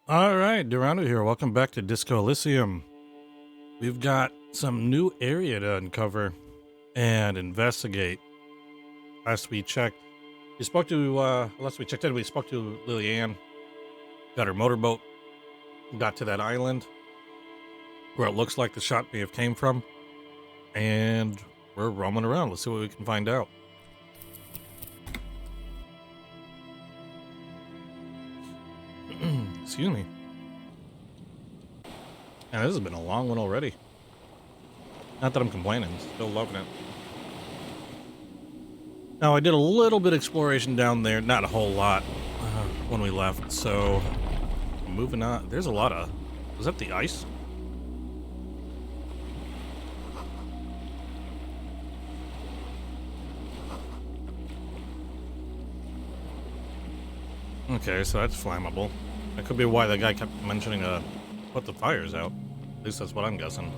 All right, Durando here. Welcome back to Disco Elysium. We've got some new area to uncover and investigate. Last we checked, we checked in, we spoke to Lillian, got her motorboat, got to that island where it looks like the shot may have came from, and we're roaming around. Let's see what we can find out. Excuse me. And this has been a long one already. Not that I'm complaining, still loving it. Now, I did a little bit of exploration down there, not a whole lot, when we left, so moving on. There's a lot of... Was that the ice? Okay, so that's flammable. That could be why the guy kept mentioning put the fires out. At least that's what I'm guessing.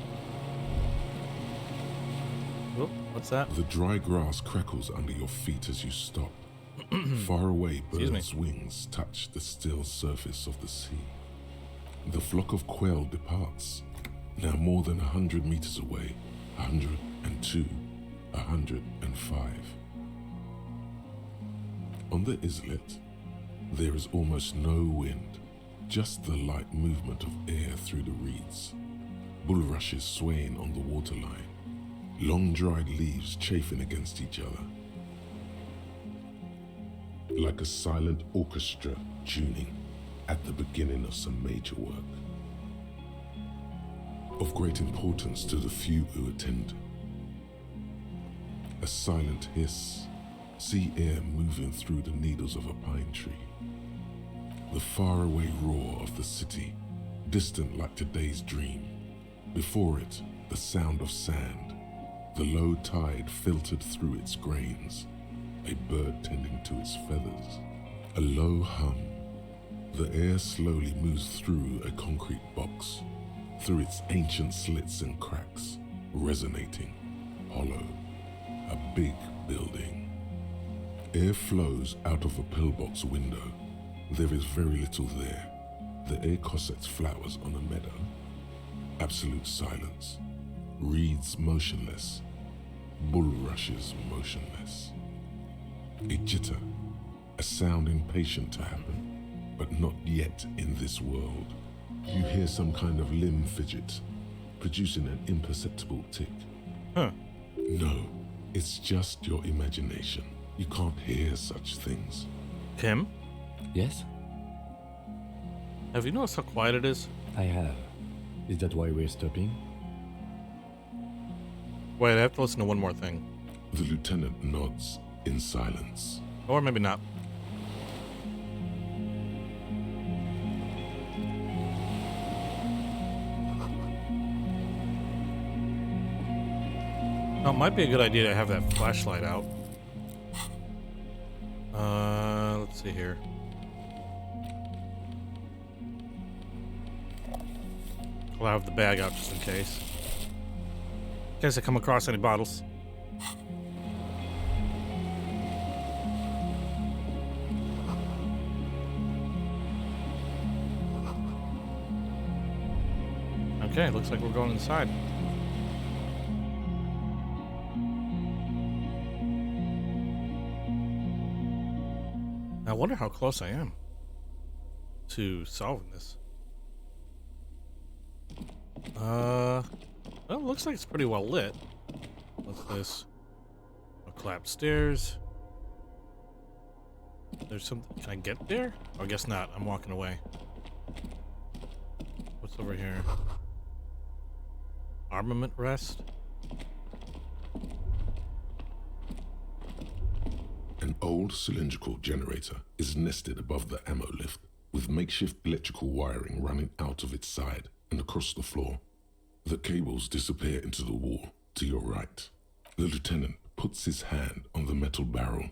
Whoop, what's that? The dry grass crackles under your feet as you stop. Far away, birds' wings touch the still surface of the sea. The flock of quail departs, now more than 100 meters away, 102, 105. On the islet, there is almost no wind, just the light movement of air through the reeds. Bulrushes swaying on the waterline, long dried leaves chafing against each other. Like a silent orchestra tuning at the beginning of some major work. Of great importance to the few who attend. A silent hiss, sea air moving through the needles of a pine tree. The faraway roar of the city, distant like today's dream. Before it, the sound of sand, the low tide filtered through its grains, a bird tending to its feathers. A low hum. The air slowly moves through a concrete box, through its ancient slits and cracks, resonating, hollow. A big building. Air flows out of a pillbox window. There is very little there. The air cossets flowers on a meadow. Absolute silence. Reeds motionless. Bulrushes motionless. A jitter, a sound impatient to happen, but not yet in this world. You hear some kind of limb fidget, producing an imperceptible tick. Huh. No, it's just your imagination. You can't hear such things. Tim? Yes, Have you noticed how quiet it is? I have. Is that why we're stopping? Wait, I have to listen to one more thing. The lieutenant nods in silence. Or maybe not. Oh, it might be a good idea to have that flashlight out. Let's see here. I'll have the bag out just in case. In case I come across any bottles. Okay, looks like we're going inside. I wonder how close I am to solving this. Well, it looks like it's pretty well lit. What's this? A collapsed stairs. There's something. Can I get there? Oh, I guess not. I'm walking away. What's over here? Armament rest. An old cylindrical generator is nested above the ammo lift, with makeshift electrical wiring running out of its side and across the floor. The cables disappear into the wall to your right. The lieutenant puts his hand on the metal barrel,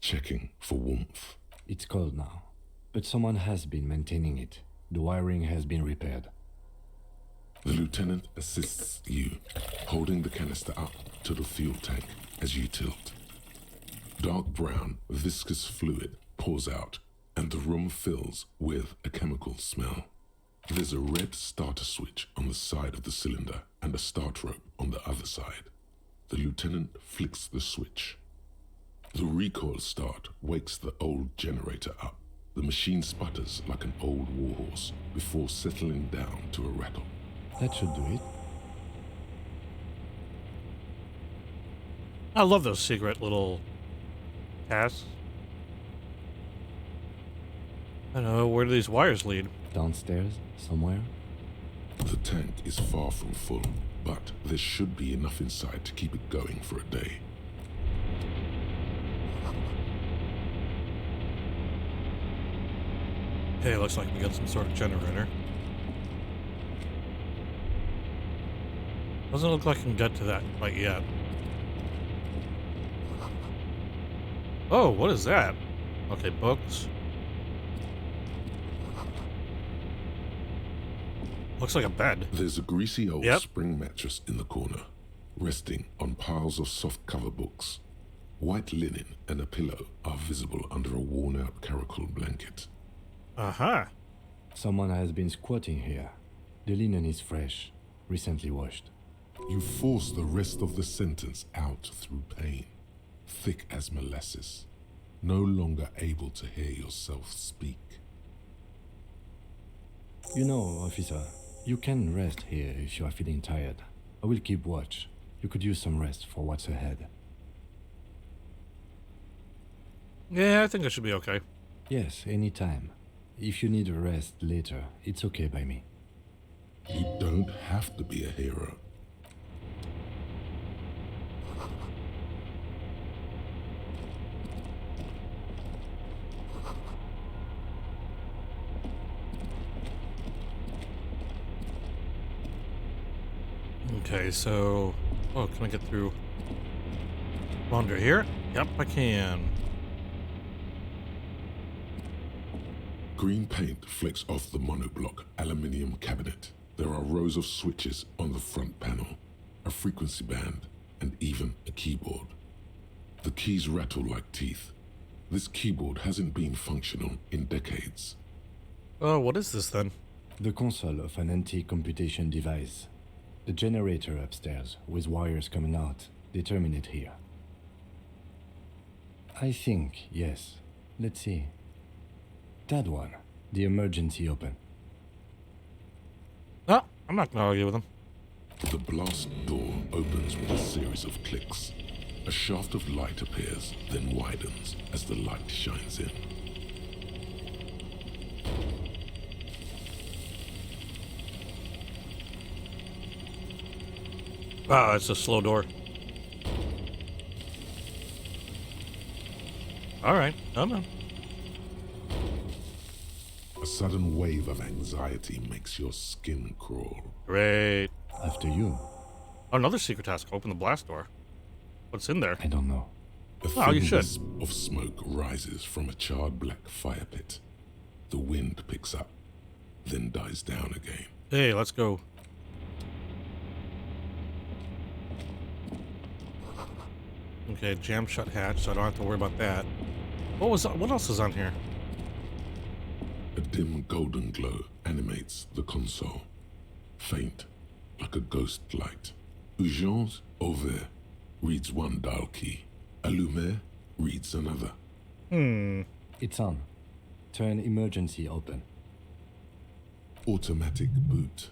checking for warmth. It's cold now, but someone has been maintaining it. The wiring has been repaired. The lieutenant assists you, holding the canister up to the fuel tank as you tilt. Dark brown, viscous fluid pours out, and the room fills with a chemical smell. There's a red starter switch on the side of the cylinder and a start rope on the other side. The lieutenant flicks the switch. The recoil start wakes the old generator up. The machine sputters like an old warhorse before settling down to a rattle. That should do it. I love those secret little tasks. I don't know, where do these wires lead? Downstairs, somewhere. The tank is far from full, but there should be enough inside to keep it going for a day. Okay, looks like we got some sort of generator. Doesn't look like I can get to that quite yet. Oh, what is that? Okay, books. Looks like a bed. There's a greasy old Yep. spring mattress in the corner, resting on piles of soft cover books. White linen and a pillow are visible under a worn-out caracal blanket. Uh-huh. Someone has been squatting here. The linen is fresh, recently washed. You force the rest of the sentence out through pain, thick as molasses, no longer able to hear yourself speak. You know, officer, you can rest here if you are feeling tired. I will keep watch. You could use some rest for what's ahead. Yeah, I think I should be okay. Yes, anytime. If you need a rest later, it's okay by me. You don't have to be a hero. Okay, so... Oh, can I get through? Under here? Yep, I can. Green paint flecks off the monoblock aluminium cabinet. There are rows of switches on the front panel, a frequency band, and even a keyboard. The keys rattle like teeth. This keyboard hasn't been functional in decades. Oh, what is this then? The console of an anti-computation device. The generator upstairs, with wires coming out, they terminate here. I think, yes. Let's see. That one. The emergency open. Oh, I'm not gonna argue with him. The blast door opens with a series of clicks. A shaft of light appears, then widens as the light shines in. Ah, it's a slow door. Alright, come on. A sudden wave of anxiety makes your skin crawl. Great. After you. Oh, another secret task. Open the blast door. What's in there? I don't know. A Oh, you thin should. wisp of smoke rises from a charred black fire pit. The wind picks up, then dies down again. Hey, let's go. Okay, jam shut hatch, so I don't have to worry about that. What else is on here? A dim golden glow animates the console, faint, like a ghost light. Urgence ouvert reads one dial key. Allumer reads another. It's on. Turn emergency open. Automatic boot.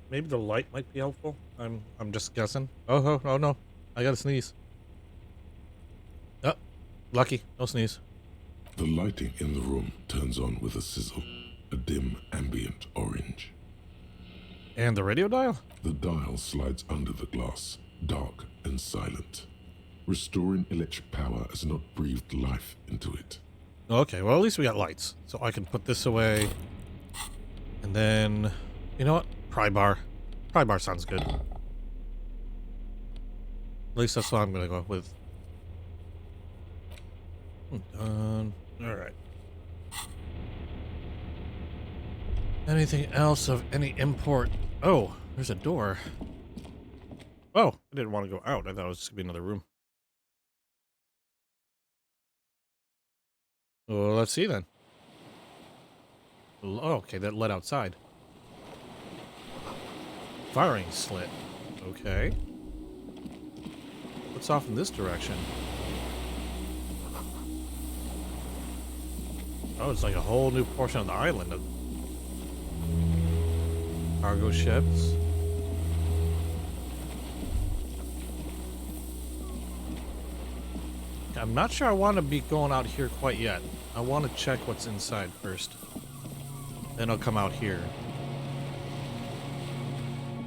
Maybe the light might be helpful. I'm just guessing. Oh no. I gotta sneeze. Oh, lucky. No sneeze. The lighting in the room turns on with a sizzle, a dim ambient orange. And the radio dial? The dial slides under the glass, dark and silent. Restoring electric power has not breathed life into it. Okay, well at least we got lights. So I can put this away. And then, you know what? Pry bar. Pry bar sounds good. At least that's what I'm gonna go with. Done. Alright. Anything else of any import? Oh, there's a door. Oh, I didn't want to go out. I thought it was just gonna be another room. Well, let's see then. Oh, okay, that led outside. Firing slit. Okay. What's off in this direction? Oh, it's like a whole new portion of the island of cargo ships. I'm not sure I want to be going out here quite yet. I want to check what's inside first. Then I'll come out here.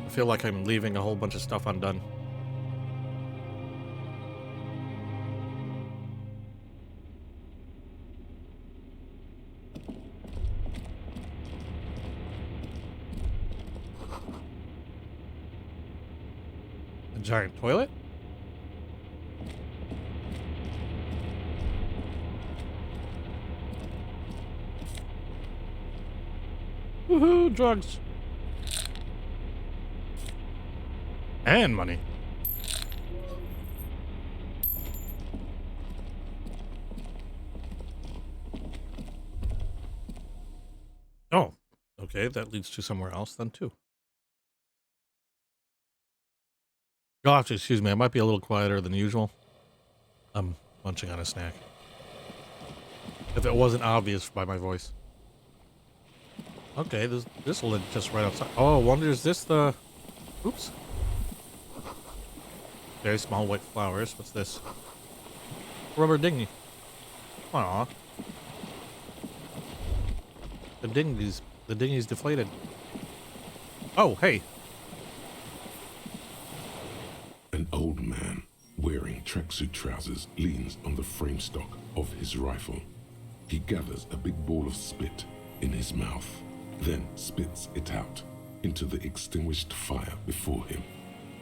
I feel like I'm leaving a whole bunch of stuff undone. A giant toilet? Woohoo, drugs. And money. Oh, okay, that leads to somewhere else then too. You'll have to excuse me, I might be a little quieter than usual. I'm munching on a snack. If it wasn't obvious by my voice. Okay, this will just right outside. Oh, I wonder is this the... Oops. Very small white flowers. What's this? Rubber dinghy. Aw. The dinghy's deflated. Oh, hey. An old man wearing tracksuit trousers leans on the frame stock of his rifle. He gathers a big ball of spit in his mouth, then spits it out into the extinguished fire before him.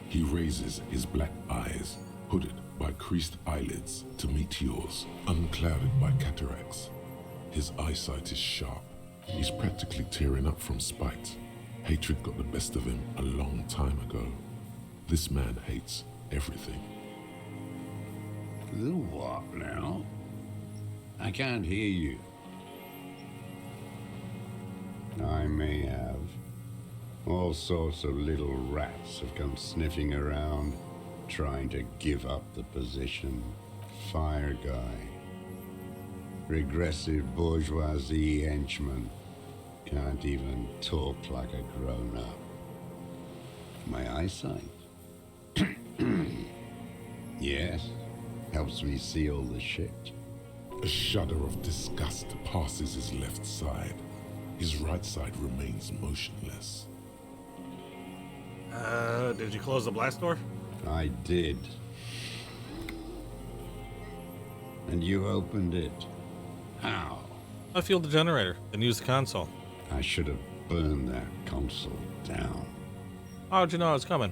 He raises his black eyes, hooded by creased eyelids, to meet yours, unclouded by cataracts. His eyesight is sharp. He's practically tearing up from spite. Hatred got the best of him a long time ago. This man hates everything. The what now? I can't hear you. I may have. All sorts of little rats have come sniffing around, trying to give up the position. Fire guy. Regressive bourgeoisie henchman. Can't even talk like a grown-up. My eyesight? Yes. Helps me see all the shit. A shudder of disgust passes his left side. His right side remains motionless. Did you close the blast door? I did. And you opened it. How? I fueled the generator and used the console. I should have burned that console down. How'd you know I was coming?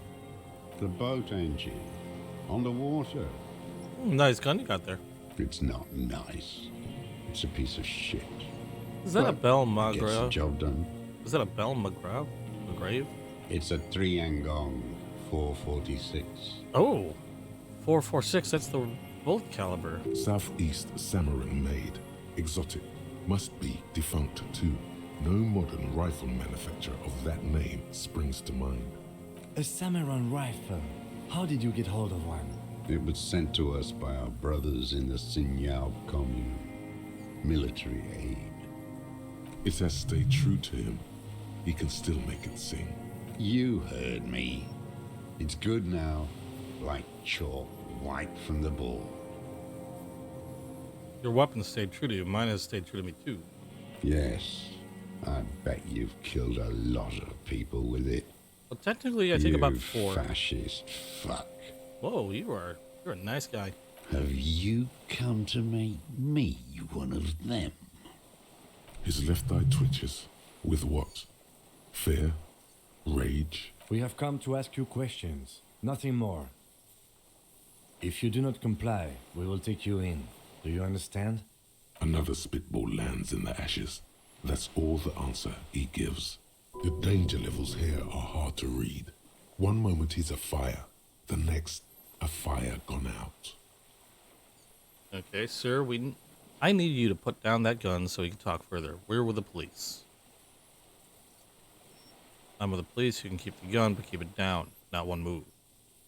The boat engine. On the water. Nice gun you got there. It's not nice. It's a piece of shit. Is that a Bell Gets the Magra? job done. Is that a Bell Magra? Grave? It's a 3-Angong 446. Oh, 446. That's the bullet caliber. Southeast Samaran made. Exotic. Must be defunct too. No modern rifle manufacturer of that name springs to mind. A Samaran rifle. How did you get hold of one? It was sent to us by our brothers in the Sinyao commune. Military aid. It has stayed true to him. He can still make it sing. You heard me. It's good now, like chalk wiped from the board. Your weapon stayed true to you. Mine has stayed true to me too. Yes, I bet you've killed a lot of people with it. Well, technically, I think about 4. Fascist fuck. Whoa, you're a nice guy. Have you come to make me one of them? His left eye twitches. With what? Fear? Rage? We have come to ask you questions, nothing more. If you do not comply, we will take you in. Do you understand? Another spitball lands in the ashes. That's all the answer he gives. The danger levels here are hard to read. One moment he's afire, the next, a fire gone out. Okay, sir, we I need you to put down that gun so we can talk further. We're with the police. I'm with the police. You can keep the gun, but keep it down. Not one move.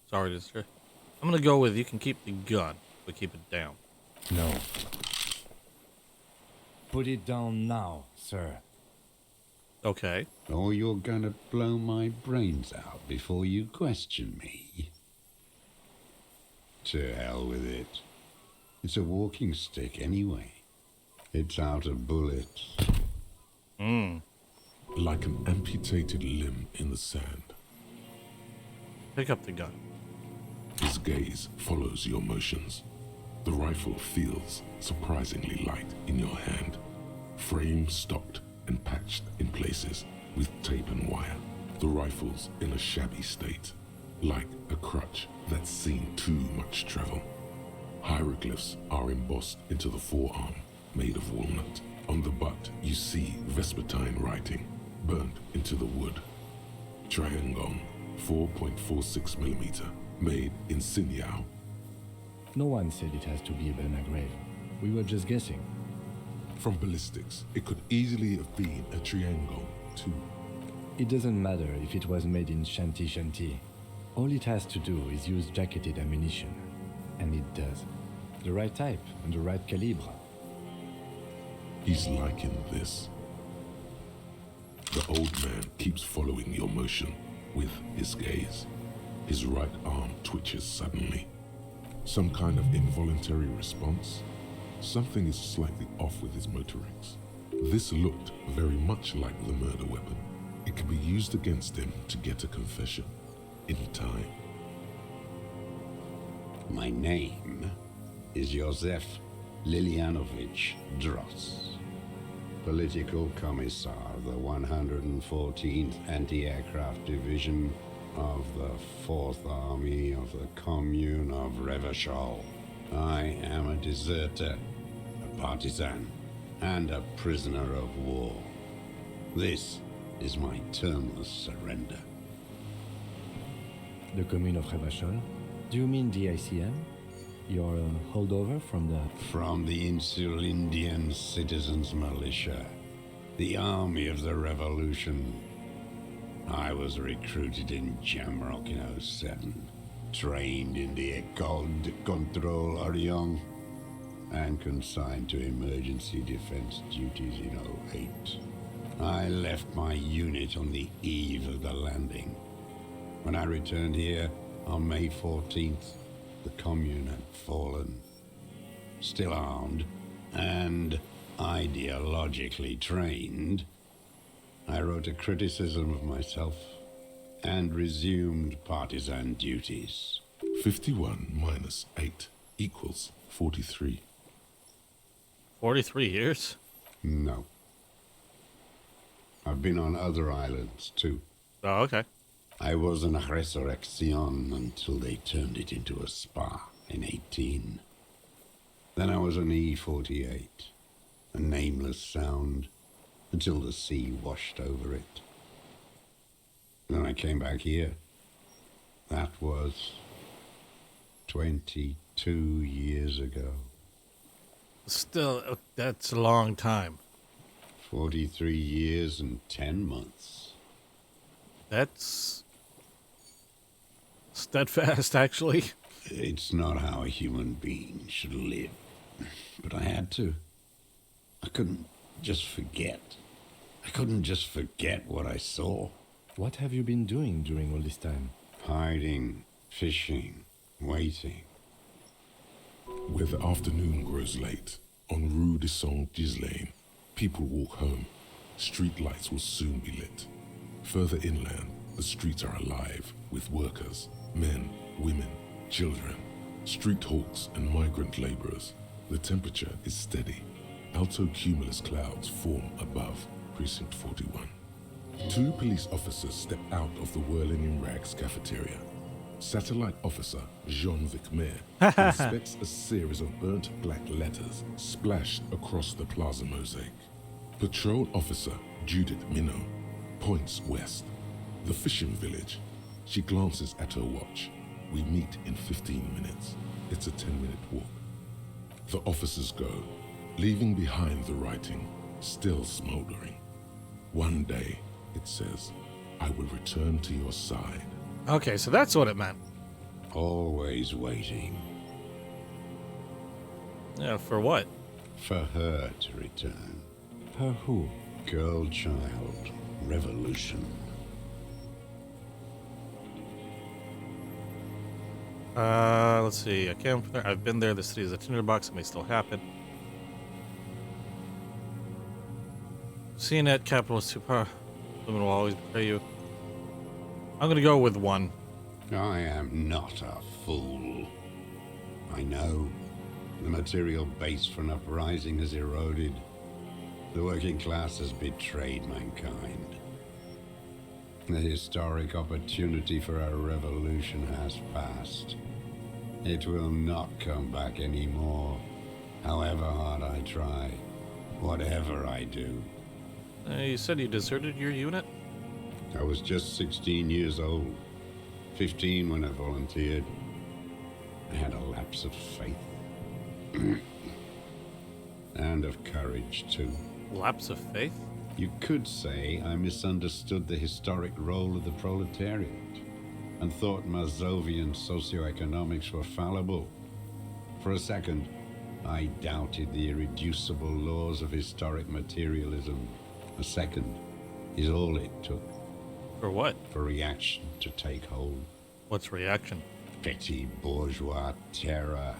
Sorry to disturb. I'm gonna go with you can keep the gun, but keep it down. No. Put it down now, sir. Okay. Or you're gonna blow my brains out before you question me. To hell with it. It's a walking stick anyway. It's out of bullets. Like an amputated limb in the sand. Pick up the gun. His gaze follows your motions. The rifle feels surprisingly light in your hand. Frame stocked and patched in places with tape and wire. The rifle's in a shabby state, like a crutch that's seen too much travel. Hieroglyphs are embossed into the forearm, made of walnut. On the butt, you see Vespertine writing, burnt into the wood. Triangon, 4.46mm, made in Sinyao. No one said it has to be a Berna grave. We were just guessing. From ballistics, it could easily have been a triangle, too. It doesn't matter if it was made in Shanti Shanti. All it has to do is use jacketed ammunition. And it does. The right type and the right calibre. He's liking this. The old man keeps following your motion with his gaze. His right arm twitches suddenly. Some kind of involuntary response? Something is slightly off with his motorics. This looked very much like the murder weapon. It could be used against him to get a confession. In time. My name is Josef Lilianovich Dross, Political Commissar of the 114th Anti-Aircraft Division of the 4th Army of the Commune of Revachol. I am a deserter, a partisan, and a prisoner of war. This is my termless surrender. The commune of Revachol? Do you mean the ICM? Your holdover from the... From the Insular Indian Citizens Militia, the Army of the Revolution. I was recruited in Jamrock in '07, trained in the École de Contrôle Orient, and consigned to emergency defense duties in '08. I left my unit on the eve of the landing. When I returned here on May 14th, the commune had fallen. Still armed and ideologically trained, I wrote a criticism of myself and resumed partisan duties. 51 minus 8 equals 43. 43 years? No. I've been on other islands, too. Oh, okay. I was in Resurrection until they turned it into a spa in 18. Then I was an E-48, a nameless sound, until the sea washed over it. Then I came back here. That was 22 years ago. Still, that's a long time. 43 years and 10 months. That's steadfast, actually. It's not how a human being should live. But I had to. I couldn't just forget. I couldn't just forget what I saw. What have you been doing during all this time? Hiding, fishing, waiting. Where the afternoon grows late, on Rue de Saint-Ghislain, people walk home. Street lights will soon be lit. Further inland, the streets are alive with workers, men, women, children, street hawks and migrant laborers. The temperature is steady. Alto cumulus clouds form above Precinct 41. Two police officers step out of the Whirling in Rags cafeteria. Satellite officer Jean-Vic Maire inspects a series of burnt black letters splashed across the plaza mosaic. Patrol officer Judith Minot points west. The fishing village. She glances at her watch. We meet in 15 minutes. It's a 10-minute walk. The officers go. leaving behind the writing, still smoldering. One day, it says, I will return to your side. Okay, so that's what it meant. Always waiting Yeah, for what? for her to return. Her who? Girl, child, revolution. Let's see. I came from there. I've been there. The city is a tinderbox. It may still happen. CNET capital is too powerful. Women will always betray you. I'm gonna go with 1. I am not a fool. I know the material base for an uprising has eroded. The working class has betrayed mankind. The historic opportunity for a revolution has passed. It will not come back anymore, however hard I try, whatever I do. You said you deserted your unit? I was just 16 years old, 15 when I volunteered. I had a lapse of faith. And of courage, too. Lapse of faith? You could say I misunderstood the historic role of the proletariat and thought Mazovian socioeconomics were fallible. For a second, I doubted the irreducible laws of historic materialism. A second is all it took For what? for reaction to take hold. What's reaction? Petty bourgeois terror.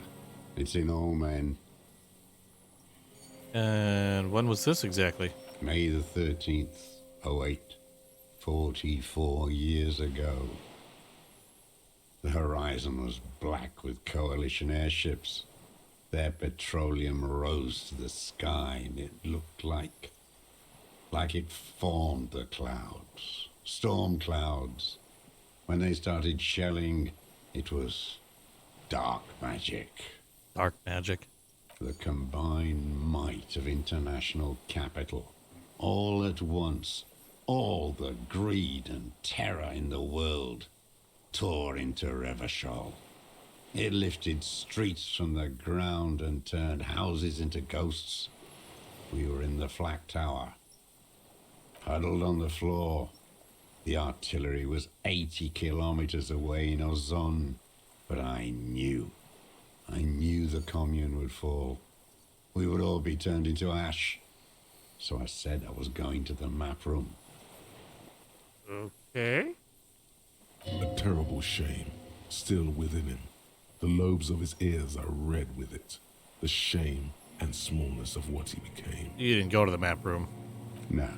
It's in all men. And when was this exactly? May the 13th, 08, 44 years ago. The horizon was black with coalition airships. Their petroleum rose to the sky, and it looked like it formed the clouds. Storm clouds. When they started shelling, it was dark magic. Dark magic. The combined might of international capital. All at once, all the greed and terror in the world tore into Revachol. It lifted streets from the ground and turned houses into ghosts. We were in the flak tower, huddled on the floor. The artillery was 80 kilometers away in Ozon, but I knew the commune would fall. We would all be turned into ash. So I said I was going to the map room. Okay. A terrible shame, still within him. The lobes of his ears are red with it. The shame and smallness of what he became. You didn't go to the map room. No.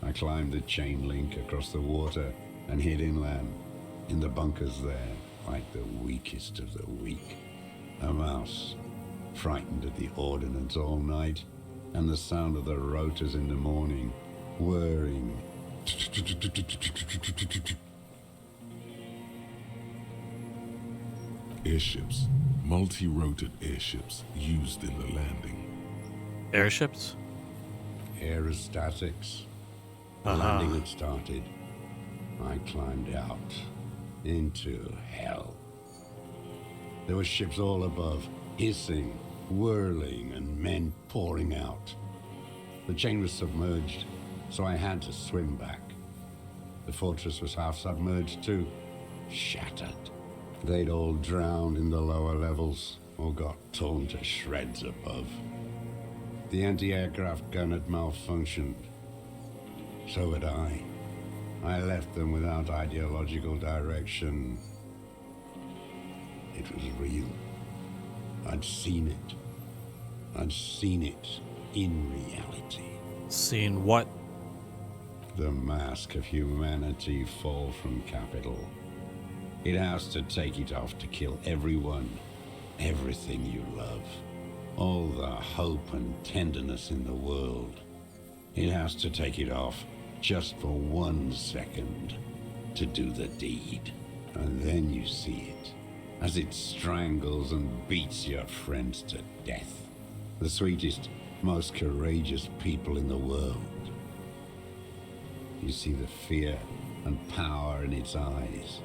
I climbed the chain link across the water and hid inland, in the bunkers there, like the weakest of the weak. A mouse, frightened at the ordnance all night, and the sound of the rotors in the morning, whirring. Airships, multi-roted airships used in the landing. Airships? Aerostatics. The landing had started. I climbed out into hell. There were ships all above, hissing, whirling, and men pouring out. The chain was submerged, so I had to swim back. The fortress was half submerged too, shattered. They'd all drowned in the lower levels, or got torn to shreds above. The anti-aircraft gun had malfunctioned. So had I. I left them without ideological direction. It was real. I'd seen it. I'd seen it in reality. Seen what? The mask of humanity fall from capital. It has to take it off to kill everyone, everything you love. All the hope and tenderness in the world. It has to take it off just for 1 second to do the deed. And then you see it, as it strangles and beats your friends to death. The sweetest, most courageous people in the world. You see the fear and power in its eyes.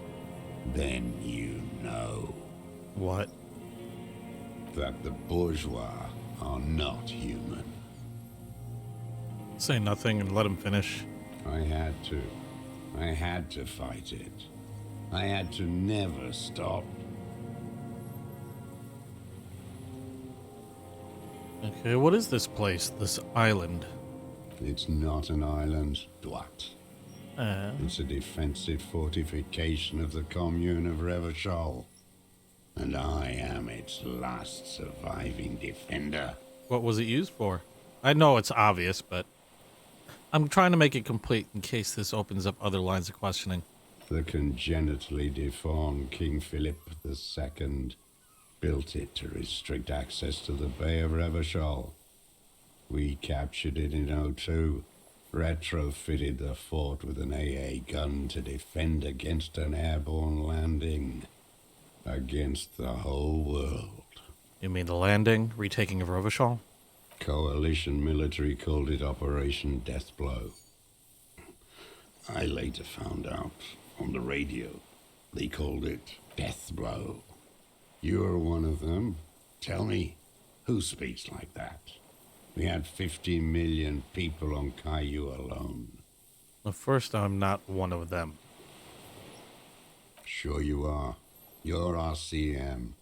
Then you know. What? That the bourgeois are not human. Say nothing and let him finish. I had to. I had to fight it. I had to never stop. Okay, what is this place, this island? It's not an island, Dwat. Uh, It's a defensive fortification of the commune of Revachol. And I am its last surviving defender. what was it used for? I know it's obvious, but I'm trying to make it complete in case this opens up other lines of questioning. The congenitally deformed King Philip II built it to restrict access to the Bay of Revachol. We captured it in '02, retrofitted the fort with an AA gun to defend against an airborne landing. Against the whole world. You mean the landing, retaking of Rovashal? Coalition military called it Operation Deathblow. I later found out on the radio they called it Deathblow. You're one of them. Tell me, who speaks like that? We had 50 million people on Caillou alone. Well, first, I'm not one of them. Sure you are. You're RCM.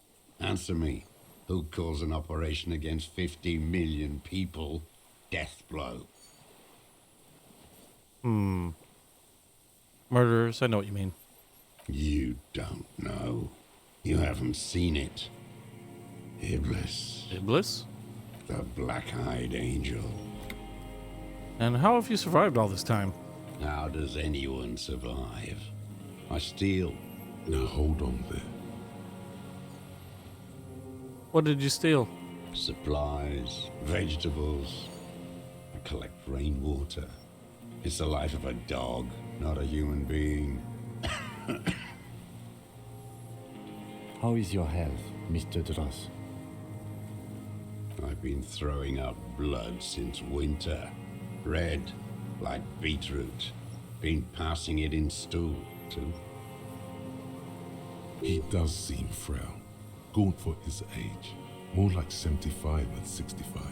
Answer me. Who calls an operation against 50 million people Deathblow? Murderers, I know what you mean. You don't know. You haven't seen it. Iblis, Iblis? the black-eyed angel. And how have you survived all this time? How does anyone survive? I steal. Now hold on there. What did you steal? Supplies, vegetables. I collect rainwater. It's the life of a dog, not a human being. How is your health, Mr. Dross? I've been throwing up blood since winter. Red, like beetroot. Been passing it in stool, too. He does seem frail. Gaunt for his age. More like 75 at 65.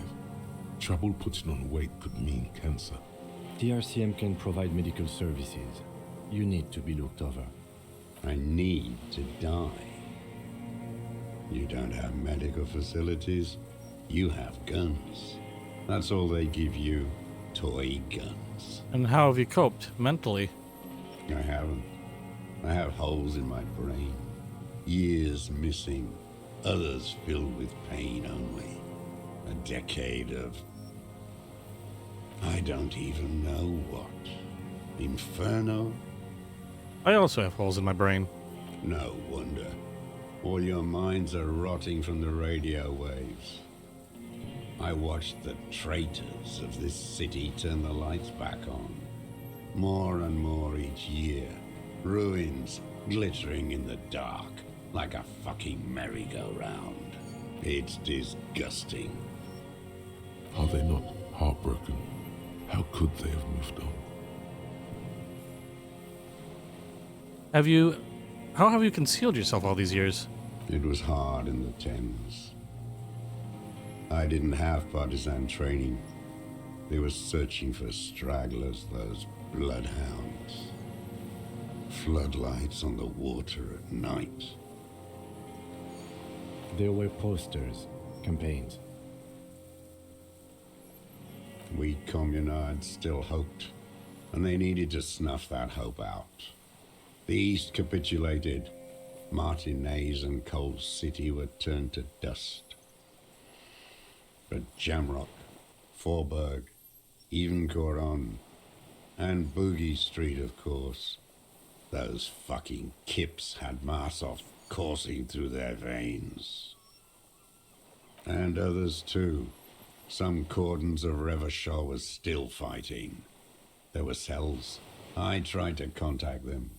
Trouble putting on weight could mean cancer. The RCM can provide medical services. You need to be looked over. I need to die. You don't have medical facilities. You have guns. That's all they give you. Toy guns. And how have you coped mentally? I haven't. I have holes in my brain. Years missing. Others filled with pain only. A decade of... I don't even know what. Inferno? I also have holes in my brain. No wonder. All your minds are rotting from the radio waves. I watched the traitors of this city turn the lights back on. More and more each year. Ruins glittering in the dark like a fucking merry-go-round. It's disgusting. Are they not heartbroken? How could they have moved on? How have you concealed yourself all these years? It was hard in the Thames. I didn't have partisan training. They were searching for stragglers, those bloodhounds. Floodlights on the water at night. There were posters, campaigns. We communards still hoped, and they needed to snuff that hope out. The East capitulated. Martinez and Cold City were turned to dust. But Jamrock, Forburg, even Coron, and Boogie Street, of course. Those fucking kips had Marsov coursing through their veins. And others too. Some cordons of Revachol was still fighting. There were cells. I tried to contact them.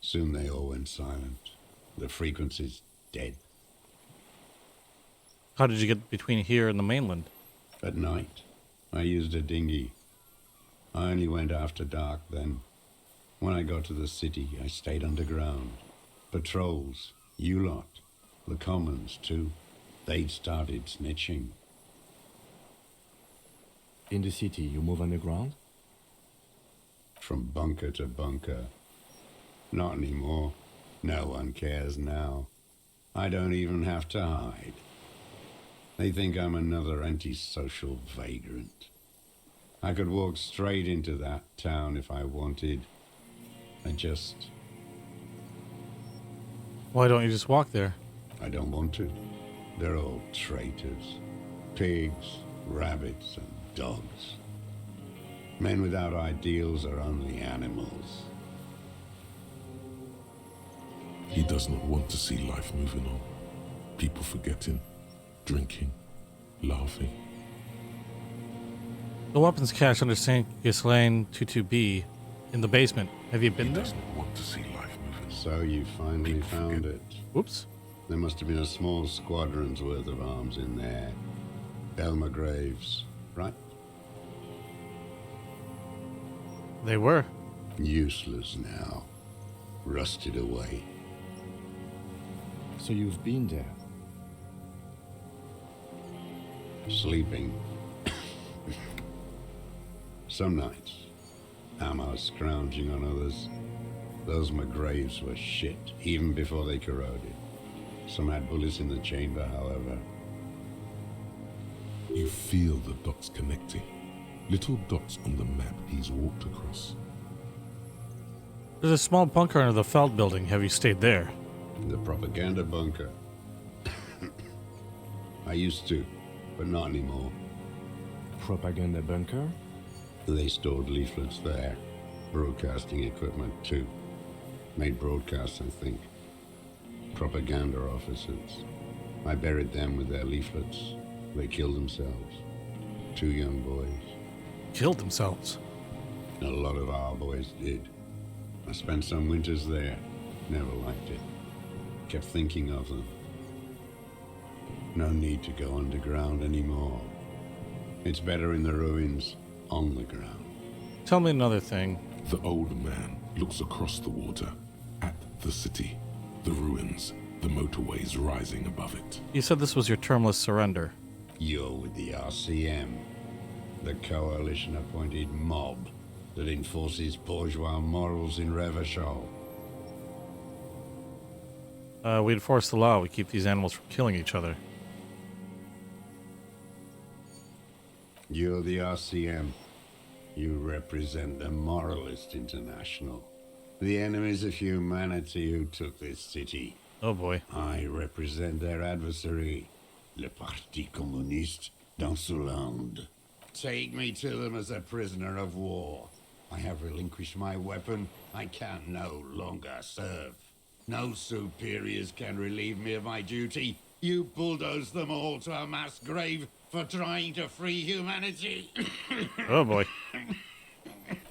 Soon they all went silent. The frequencies dead. How did you get between here and the mainland? At night, I used a dinghy. I only went after dark then. When I got to the city, I stayed underground. Patrols, you lot, the commons too. they'd started snitching. In the city, you move underground? From bunker to bunker. Not anymore. No one cares now. I don't even have to hide. They think I'm another antisocial vagrant. I could walk straight into that town if I wanted. Why don't you just walk there? I don't want to. They're all traitors. Pigs, rabbits, and dogs. Men without ideals are only animals. He does not want to see life moving on. People forgetting, drinking, laughing. The weapons cache under St. Ghislaine 22B in the basement. Have you been He there? does not want to see life moving on. So you finally People found forget. it. Whoops. There must have been a small squadron's worth of arms in there. Elmer Graves, right? They were. Useless now. Rusted away. So you've been there. Sleeping. Some nights. Ammo scrounging on others. Those McGraves were shit, even before they corroded. Some had bullets in the chamber, however. You feel the dots connecting. Little dots on the map he's walked across. There's a small bunker under the Feld building. Have you stayed there? The propaganda bunker. I used to, but not anymore. Propaganda bunker? They stored leaflets there. Broadcasting equipment, too. Made broadcasts, I think. Propaganda officers. I buried them with their leaflets. They killed themselves. 2 young boys. Killed themselves. A lot of our boys did. I spent some winters there. Never liked it. Kept thinking of them. No need to go underground anymore. It's better in the ruins, on the ground. Tell me another thing. The old man looks across the water at the city, the ruins, the motorways rising above it. You said this was your termless surrender. You're with the RCM, the coalition-appointed mob that enforces bourgeois morals in Revachol. We enforce the law. We keep these animals from killing each other. You're the RCM. You represent the Moralist International, the enemies of humanity who took this city. Oh boy. I represent their adversary, le Parti Communiste dans ce land. Take me to them as a prisoner of war. I have relinquished my weapon. I can no longer serve. No superiors can relieve me of my duty. You bulldoze them all to a mass grave for trying to free humanity. Oh boy.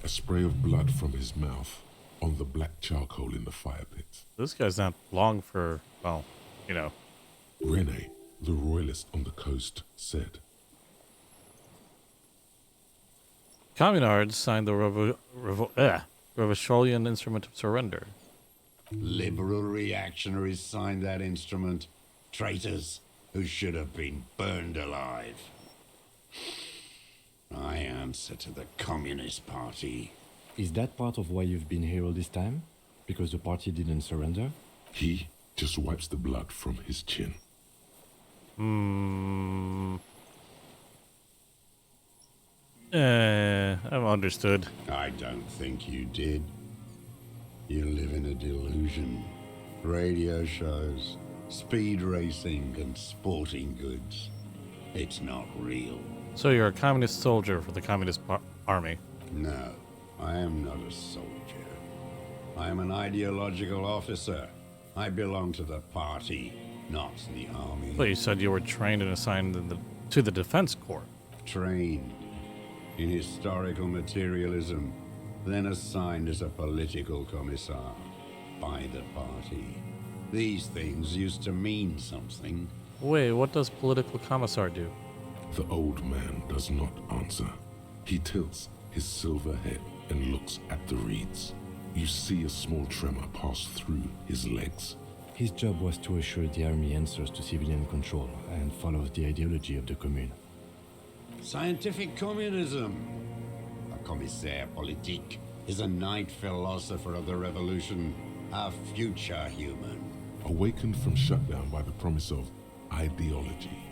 A spray of blood from his mouth on the black charcoal in the fire pit. This guy's not long for, well, you know. Rene, the royalist on the coast, said, Communards signed the Revacholian Instrument of Surrender. Liberal reactionaries signed that instrument. Traitors who should have been burned alive. I answer to the Communist Party. Is that part of why you've been here all this time? Because the party didn't surrender? he just wipes the blood from his chin. I've understood. I don't think you did. You live in a delusion. Radio shows, speed racing, and sporting goods. It's not real. So you're a communist soldier for the communist army. No, I am not a soldier. I am an ideological officer. I belong to the party, not the army. But you said you were trained and assigned to the Defense Corps. Trained in historical materialism, then assigned as a political commissar by the party. These things used to mean something. Wait, what does political commissar do? The old man does not answer. He tilts his silver head and looks at the reeds. You see a small tremor pass through his legs. His job was to assure the army answers to civilian control and follows the ideology of the Commune. Scientific communism. A commissaire politique is a knight philosopher of the revolution, a future human. Awakened from shutdown by the promise of ideology.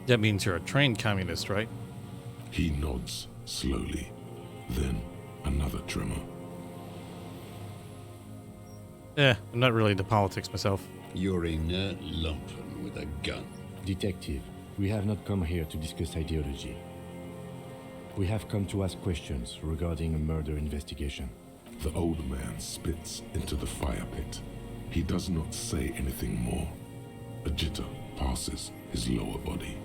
That means you're a trained communist, right? He nods slowly, then another tremor. I'm not really into politics myself. You're inert lumpen with a gun. Detective, we have not come here to discuss ideology. We have come to ask questions regarding a murder investigation. The old man spits into the fire pit. He does not say anything more. A jitter passes his lower body.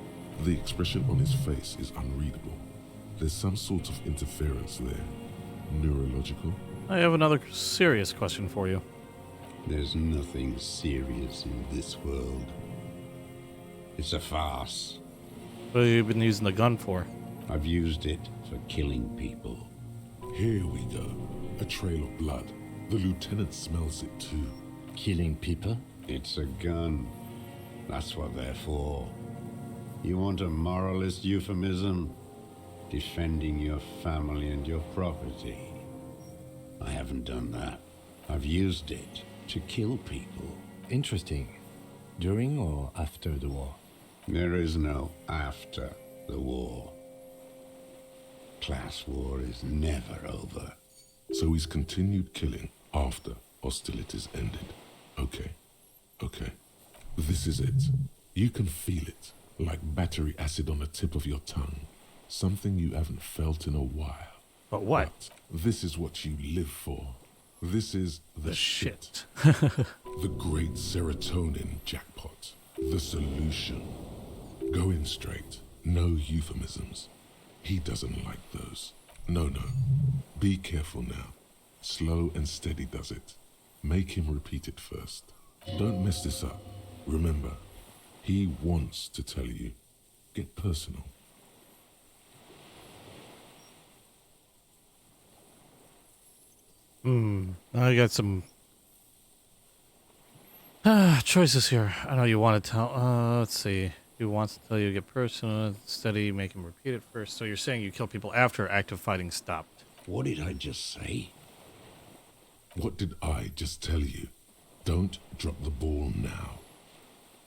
The expression on his face is unreadable. There's some sort of interference there. Neurological? I have another serious question for you. There's nothing serious in this world. It's a farce. What have you been using the gun for? I've used it for killing people. Here we go. A trail of blood. The lieutenant smells it too. Killing people? It's a gun. That's what they're for. You want a moralist euphemism? Defending your family and your property. I haven't done that. I've used it to kill people. Interesting. During or after the war? There is no after the war. Class war is never over. So he's continued killing after hostilities ended. Okay. This is it. You can feel it, like battery acid on the tip of your tongue. Something you haven't felt in a while. But what? But this is what you live for. This is the shit. The great serotonin jackpot. The solution. Go in straight. No euphemisms. He doesn't like those. No. Be careful now. Slow and steady does it. Make him repeat it first. Don't mess this up. Remember, he wants to tell you. Get personal. I got some choices here. I know you want to tell. Let's see. He wants to tell you to get personal, steady, make him repeat it first. So you're saying you kill people after active fighting stopped. What did I just say? What did I just tell you? Don't drop the ball now.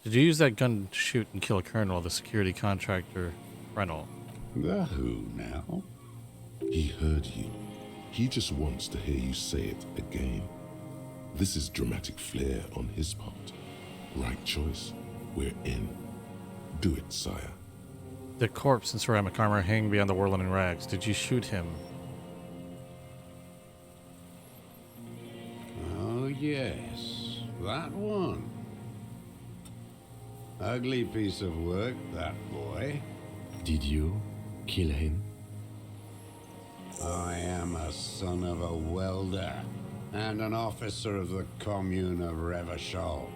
Did you use that gun to shoot and kill a colonel of the security contractor, Fresnel? The who now? He heard you. He just wants to hear you say it again. This is dramatic flair on his part. Right choice. We're in. Do it, sire. The corpse in ceramic armor hanging beyond the whirling in rags. Did you shoot him? Oh, yes. That one. Ugly piece of work, that boy. Did you kill him? I am a son of a welder and an officer of the Commune of Revachol.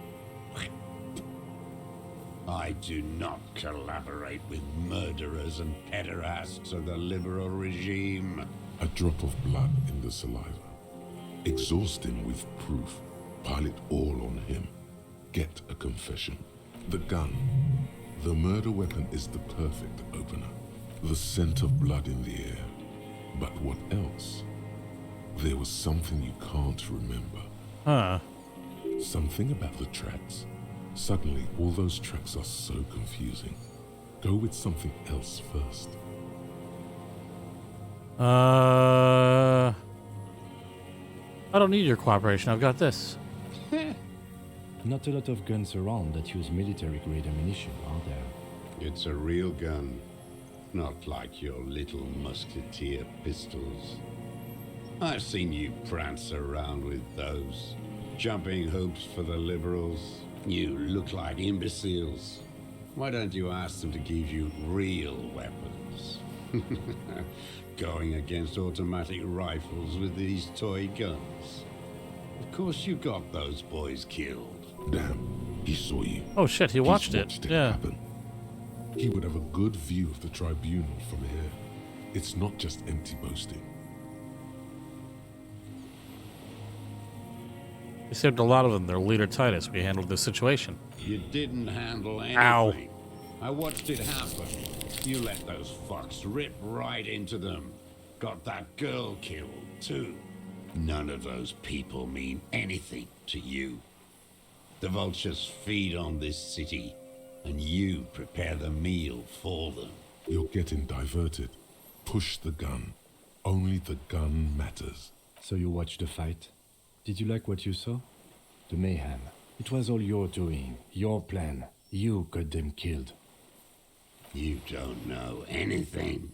I do not collaborate with murderers and pederasts of the liberal regime. A drop of blood in the saliva. Exhaust him with proof. Pile it all on him. Get a confession. The gun. The murder weapon is the perfect opener. The scent of blood in the air. But what else? There was something you can't remember. Huh. Something about the tracks. Suddenly, all those tracks are so confusing. Go with something else first. I don't need your cooperation. I've got this. Not a lot of guns around that use military-grade ammunition, are there? It's a real gun. Not like your little musketeer pistols. I've seen you prance around with those. Jumping hoops for the liberals. You look like imbeciles. Why don't you ask them to give you real weapons? Going against automatic rifles with these toy guns. Of course you got those boys killed. Damn, he saw you. Oh shit, he watched it. Yeah. Happen. He would have a good view of the tribunal from here. It's not just empty boasting. We saved a lot of them. Their leader Titus. We handled this situation. You didn't handle anything. Ow. I watched it happen. You let those fucks rip right into them. Got that girl killed, too. None of those people mean anything to you. The vultures feed on this city, and you prepare the meal for them. You're getting diverted. Push the gun. Only the gun matters. So you watched the fight? Did you like what you saw? The mayhem. It was all your doing, your plan. You got them killed. You don't know anything.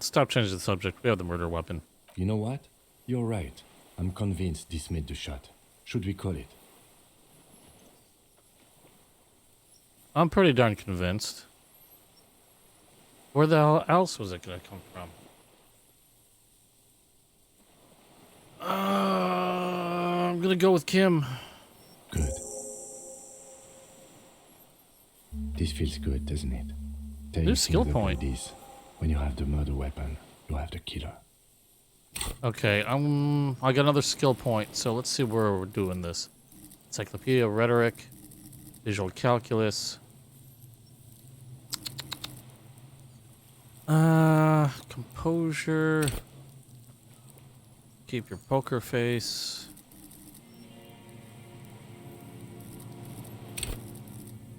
Stop changing the subject. We have the murder weapon. You know what? You're right. I'm convinced this made the shot. Should we call it? I'm pretty darn convinced. Where the hell else was it going to come from? I'm going to go with Kim. Good. This feels good, doesn't it? Taking New skill things up point. like this. When you have the murder weapon, you have the killer. Okay, I got another skill point, so let's see where we're doing this. Encyclopedia, rhetoric, visual calculus. Composure. Keep your poker face.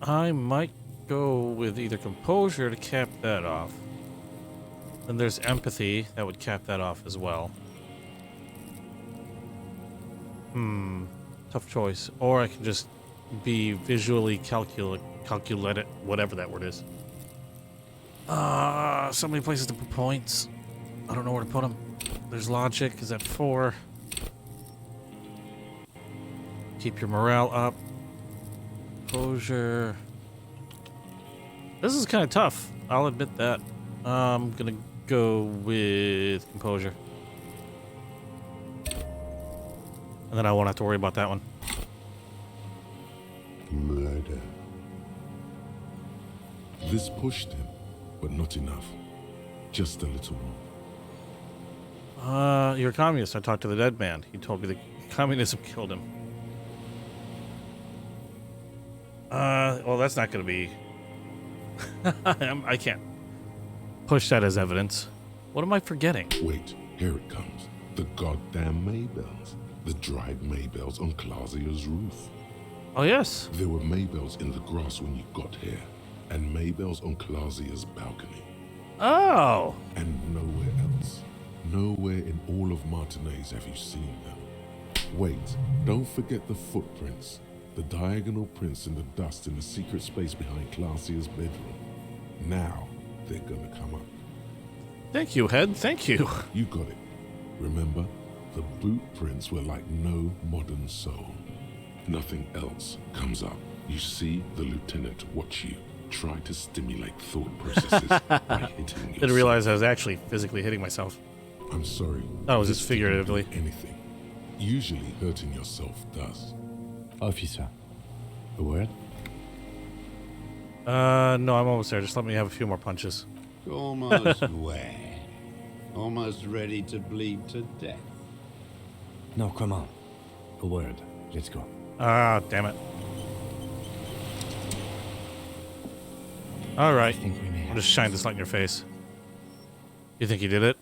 I might go with either composure to cap that off. Then there's empathy that would cap that off as well. Tough choice. Or I can just be visually calculated, whatever that word is. So many places to put points. I don't know where to put them. There's logic is at 4. Keep your morale up. Composure. This is kind of tough. I'll admit that. I'm gonna go with composure. And then I won't have to worry about that one. Murder. This pushed him, but not enough. Just a little more. You're a communist. I talked to the dead man. He told me that communism killed him. Well, that's not gonna be... I can't push that as evidence. What am I forgetting? Wait, here it comes. The goddamn Maybells. The dried Maybells on Clausia's roof. Oh, yes. There were Maybells in the grass when you got here, and Maybells on Clausia's balcony. Oh. And nowhere else. Nowhere in all of Martinez have you seen them. Wait, don't forget the footprints. The diagonal prints in the dust in the secret space behind Clausia's bedroom. Now, they're gonna come up. Thank you, Head. Thank you. You got it. Remember, the boot prints were like no modern soul. Nothing else comes up. You see the lieutenant watch you try to stimulate thought processes by hitting yourself. Didn't realize I was actually physically hitting myself. I'm sorry. That was this just didn't do figuratively. Anything. Usually hurting yourself does. Officer, a word? No, I'm almost there. Just let me have a few more punches. Almost where? Almost ready to bleed to death. No, come on. A word. Let's go. Ah, damn it. All right. I think we may I'll have just shine this light in your face. You think you did it?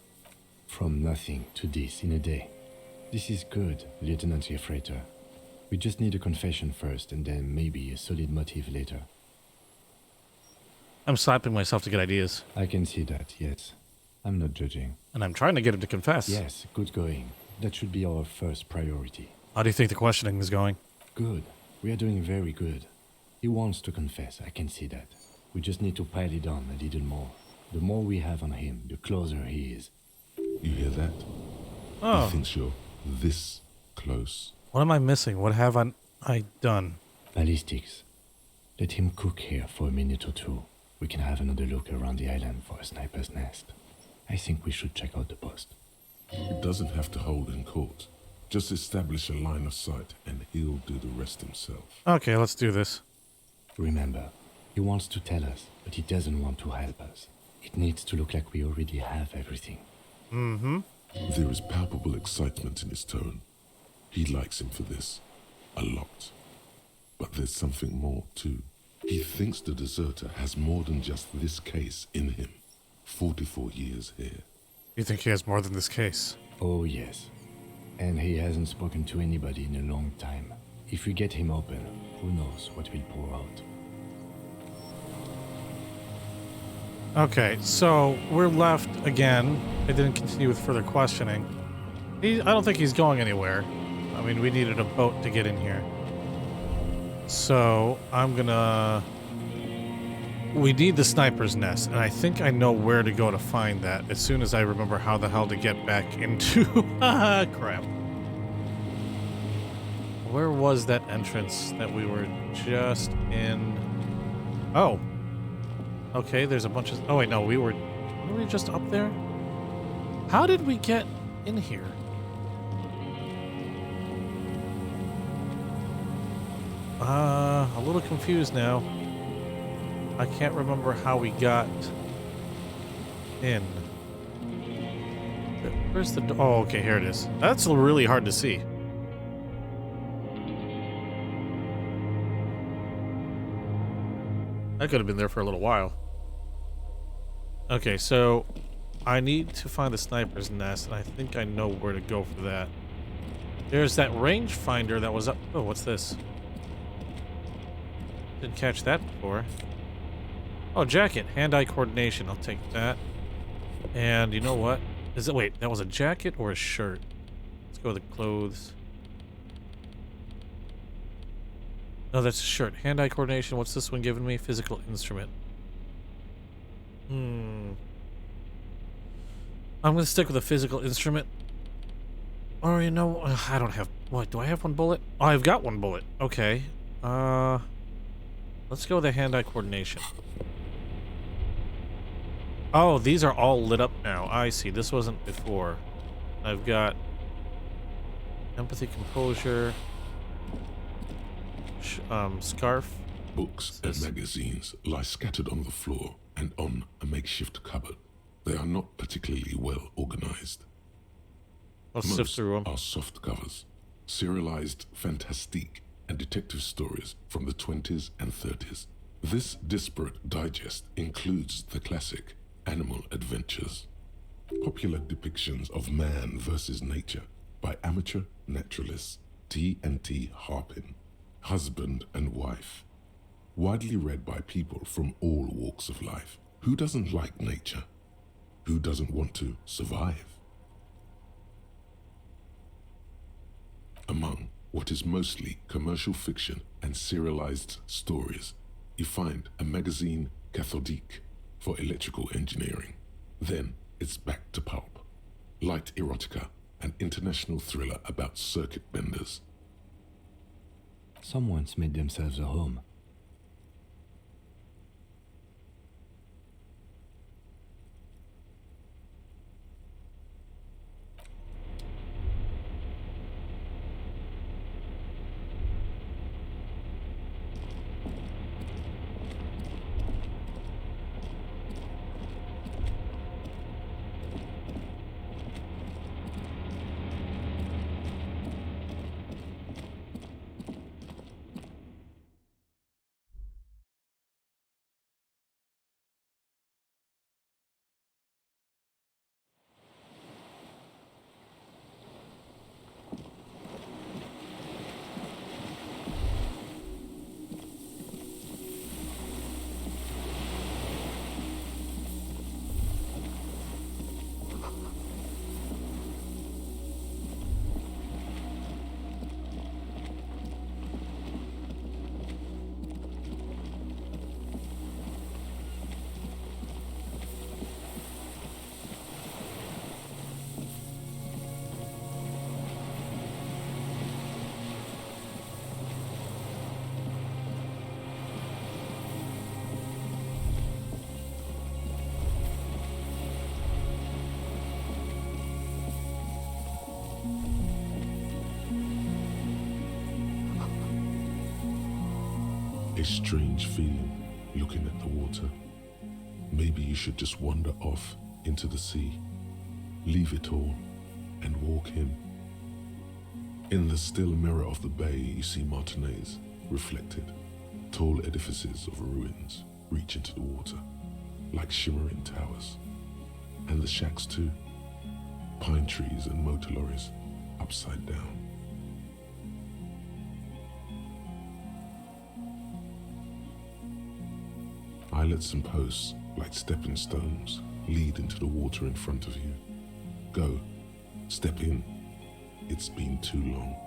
From nothing to this in a day. This is good, Lieutenant Gefreiter. We just need a confession first, and then maybe a solid motive later. I'm slapping myself to get ideas. I can see that, yes. I'm not judging. And I'm trying to get him to confess. Yes, good going. That should be our first priority. How do you think the questioning is going? Good. We are doing very good. He wants to confess, I can see that. We just need to pile it on a little more. The more we have on him, the closer he is. You hear that? Oh. He thinks you're this close. What am I missing? What have I done? Ballistics. Let him cook here for a minute or two. We can have another look around the island for a sniper's nest. I think we should check out the post. It doesn't have to hold in court. Just establish a line of sight and he'll do the rest himself. Okay, let's do this. Remember, he wants to tell us, but he doesn't want to help us. It needs to look like we already have everything. Mm-hmm. There is palpable excitement in his tone. He likes him for this. A lot. But there's something more, too. He thinks the deserter has more than just this case in him. 44 years here. You think he has more than this case? Oh, yes. And he hasn't spoken to anybody in a long time. If we get him open, who knows what will pour out. Okay, so we're left again. I didn't continue with further questioning. I don't think he's going anywhere. I mean, we needed a boat to get in here. So I'm gonna... We need the sniper's nest, and I think I know where to go to find that as soon as I remember how the hell to get back into... crap. Where was that entrance that we were just in? Oh. Okay, there's a bunch of... Oh, wait, no, were we just up there? How did we get in here? A little confused now. I can't remember how we got in. Where's the... Oh, okay, here it is. That's really hard to see. I could have been there for a little while. Okay, so I need to find the sniper's nest, and I think I know where to go for that. There's that rangefinder that was up... Oh, what's this? Didn't catch that before. Oh, jacket. Hand-eye coordination. I'll take that. And you know what? Is it... Wait, that was a jacket or a shirt? Let's go with the clothes. No, that's a shirt. Hand-eye coordination. What's this one giving me? Physical instrument. I'm gonna stick with a physical instrument. Or, you know... I don't have... What? Do I have one bullet? Oh, I've got one bullet. Okay. Let's go with the hand-eye coordination. Oh, these are all lit up now. I see. This wasn't before. I've got empathy, composure, scarf. Books and magazines lie scattered on the floor and on a makeshift cupboard. They are not particularly well organized. Let's sift through them. Are soft covers, serialized fantastique and detective stories from the 20s and 30s. This disparate digest includes the classic Animal Adventures, popular depictions of man versus nature by amateur naturalists T&T Harpin, husband and wife, widely read by people from all walks of life. Who doesn't like nature? Who doesn't want to survive? Among what is mostly commercial fiction and serialized stories, you find a magazine cathodique for electrical engineering. Then it's back to pulp, light erotica, an international thriller about circuit benders. Someone's made themselves a home. A strange feeling looking at the water. Maybe you should just wander off into the sea, leave it all, and walk in. In the still mirror of the bay, you see Martinez reflected. Tall edifices of ruins reach into the water, like shimmering towers. And the shacks too. Pine trees and motor lorries, upside down. Islets and posts, like stepping stones, lead into the water in front of you. Go, step in. It's been too long.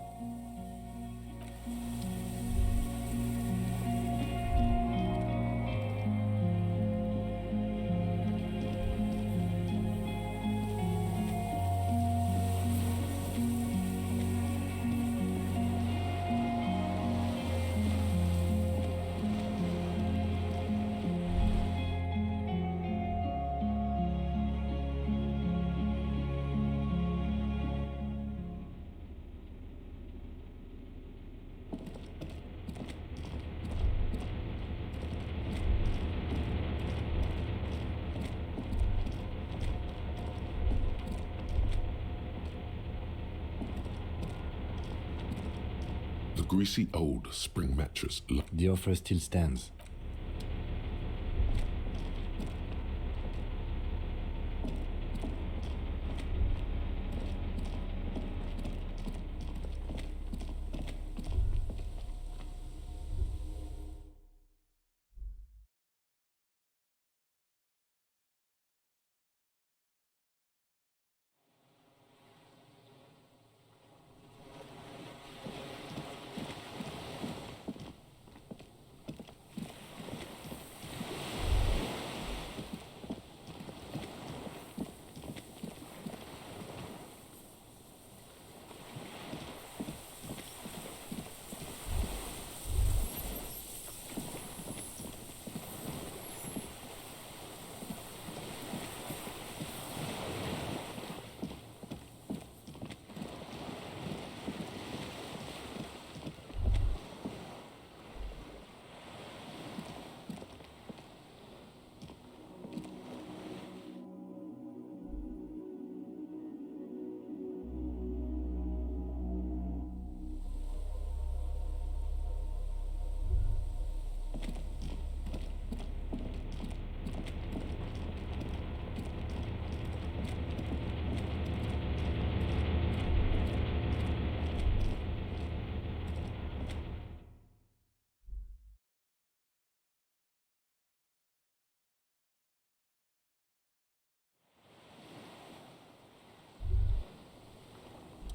The greasy old spring mattress. The offer still stands.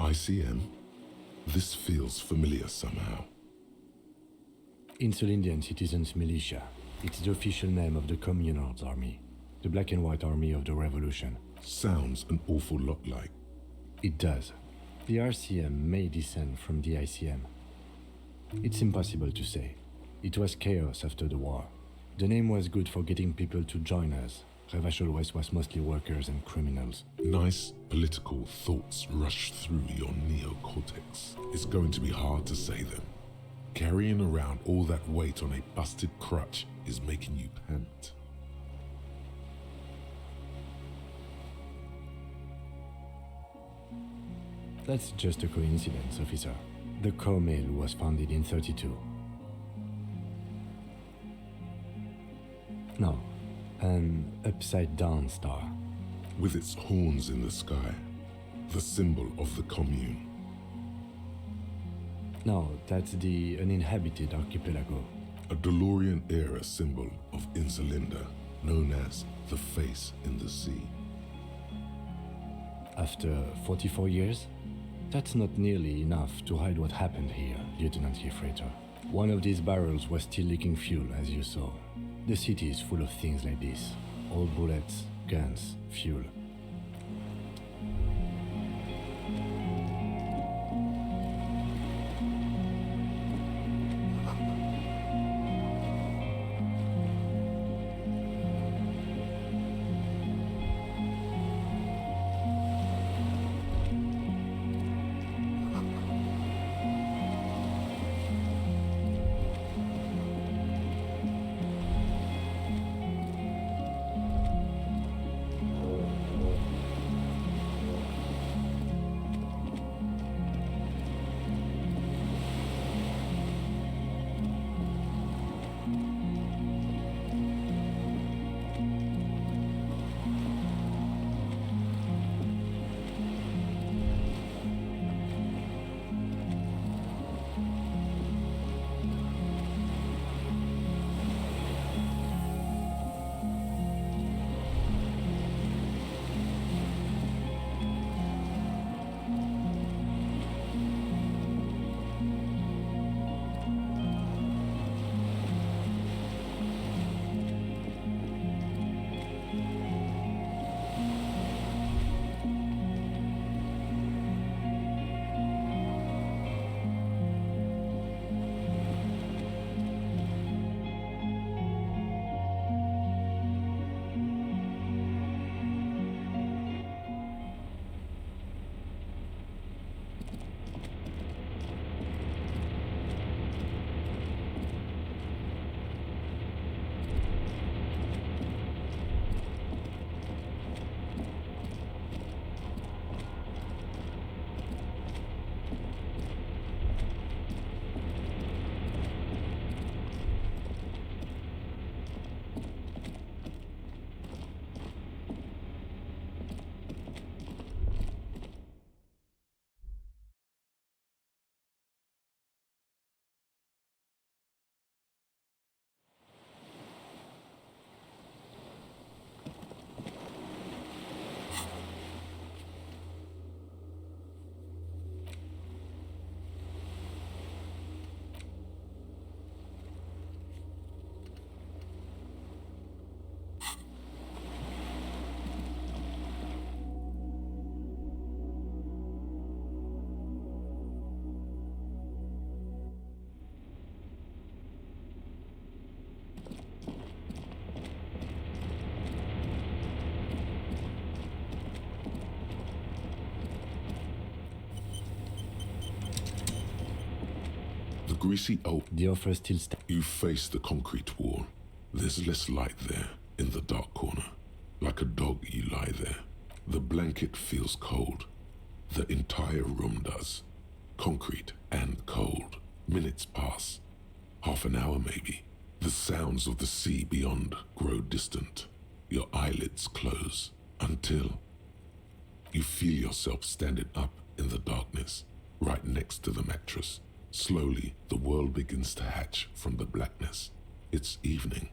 ICM? This feels familiar somehow. Insulindian Citizens Militia. It's the official name of the Communards Army, the black and white army of the revolution. Sounds an awful lot like. It does. The RCM may descend from the ICM. It's impossible to say. It was chaos after the war. The name was good for getting people to join us. Revachol West was mostly workers and criminals. Nice political thoughts rush through your neocortex. It's going to be hard to say them. Carrying around all that weight on a busted crutch is making you pant. That's just a coincidence, officer. The Co-Mail was founded in 32. No, an upside-down star. With its horns in the sky, the symbol of the commune. No, that's the uninhabited archipelago. A DeLorean-era symbol of Insulinda, known as the face in the sea. After 44 years? That's not nearly enough to hide what happened here, Lieutenant Gefreiter. One of these barrels was still leaking fuel, as you saw. The city is full of things like this. Old bullets, guns, fuel. greasy oak. The offer still stands. You face the concrete wall. There's less light there, in the dark corner. Like a dog, you lie there. The blanket feels cold. The entire room does. Concrete and cold. Minutes pass. Half an hour maybe. The sounds of the sea beyond grow distant. Your eyelids close until you feel yourself standing up in the darkness, right next to the mattress. Slowly, the world begins to hatch from the blackness. It's evening.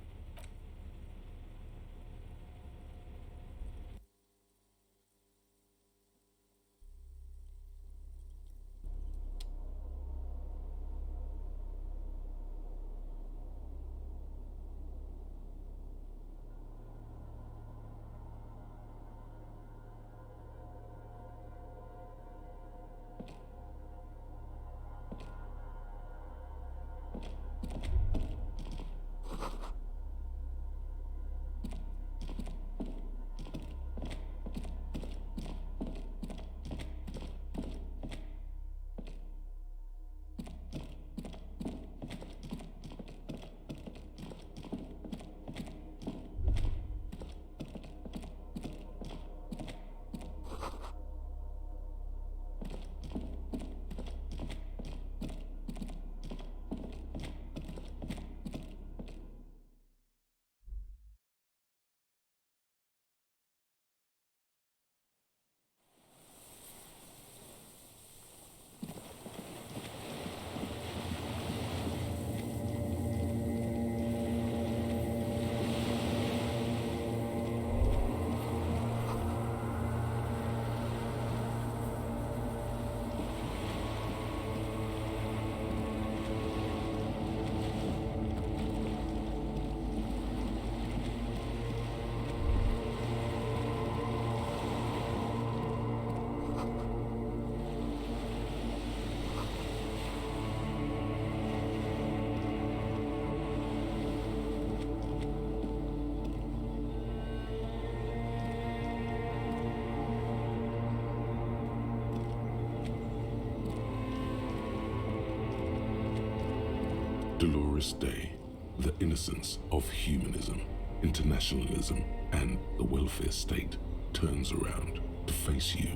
Dolores Day, the innocence of humanism, internationalism, and the welfare state turns around to face you.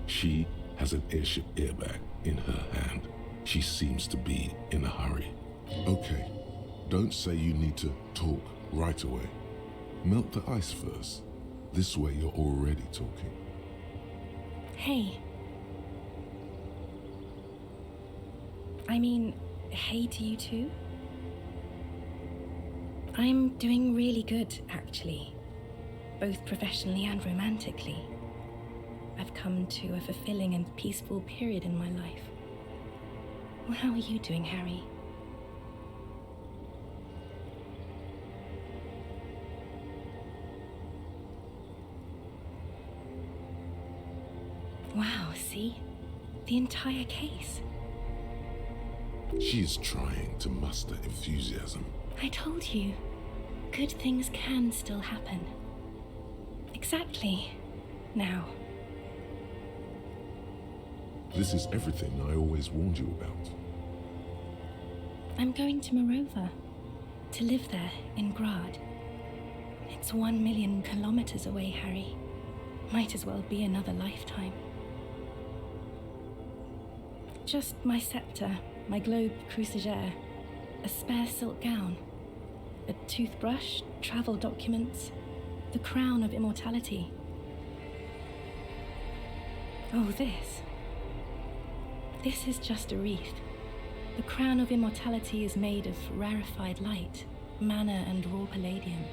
She has an airship airbag in her hand. She seems to be in a hurry. Okay, don't say you need to talk right away. Melt the ice first. This way you're already talking. Hey. I mean, hey to you too? I'm doing really good, actually. Both professionally and romantically. I've come to a fulfilling and peaceful period in my life. Well, how are you doing, Harry? Wow, see? The entire case. She is trying to muster enthusiasm. I told you, good things can still happen. Exactly. Now. This is everything I always warned you about. I'm going to Morova, to live there in Grad. It's 1 million kilometers away, Harry. Might as well be another lifetime. Just my scepter, my globe cruciger, a spare silk gown, a toothbrush, travel documents, the crown of immortality. Oh, this. This is just a wreath. The crown of immortality is made of rarefied light, mana and raw palladium.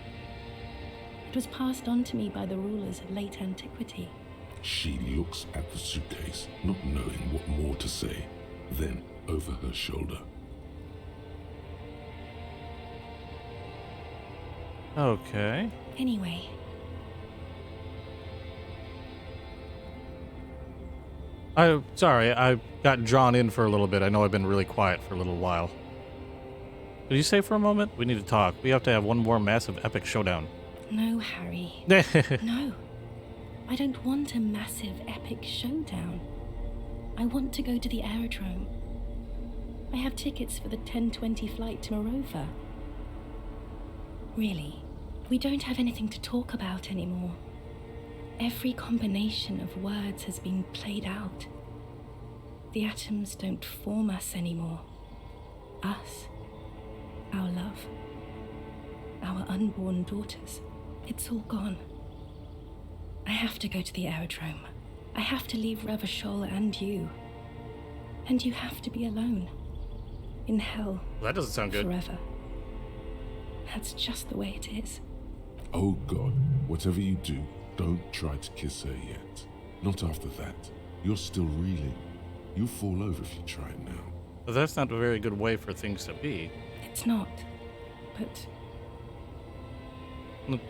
It was passed on to me by the rulers of late antiquity. She looks at the suitcase, not knowing what more to say. Then, over her shoulder. Okay. Anyway. Sorry, I got drawn in for a little bit. I know I've been really quiet for a little while. Did you say for a moment? We need to talk. We have to have one more massive epic showdown. No, Harry. No. I don't want a massive epic showdown. I want to go to the aerodrome. I have tickets for the 10:20 flight to Morova. Really, we don't have anything to talk about anymore. Every combination of words has been played out. The atoms don't form us anymore. Us, our love, our unborn daughters, it's all gone. I have to go to the aerodrome. I have to leave Revachol and you. And you have to be alone. In hell. Well, that doesn't sound good. Forever. That's just the way it is. Oh God, whatever you do, don't try to kiss her yet. Not after that. You're still reeling. You'll fall over if you try it now. But that's not a very good way for things to be. It's not. But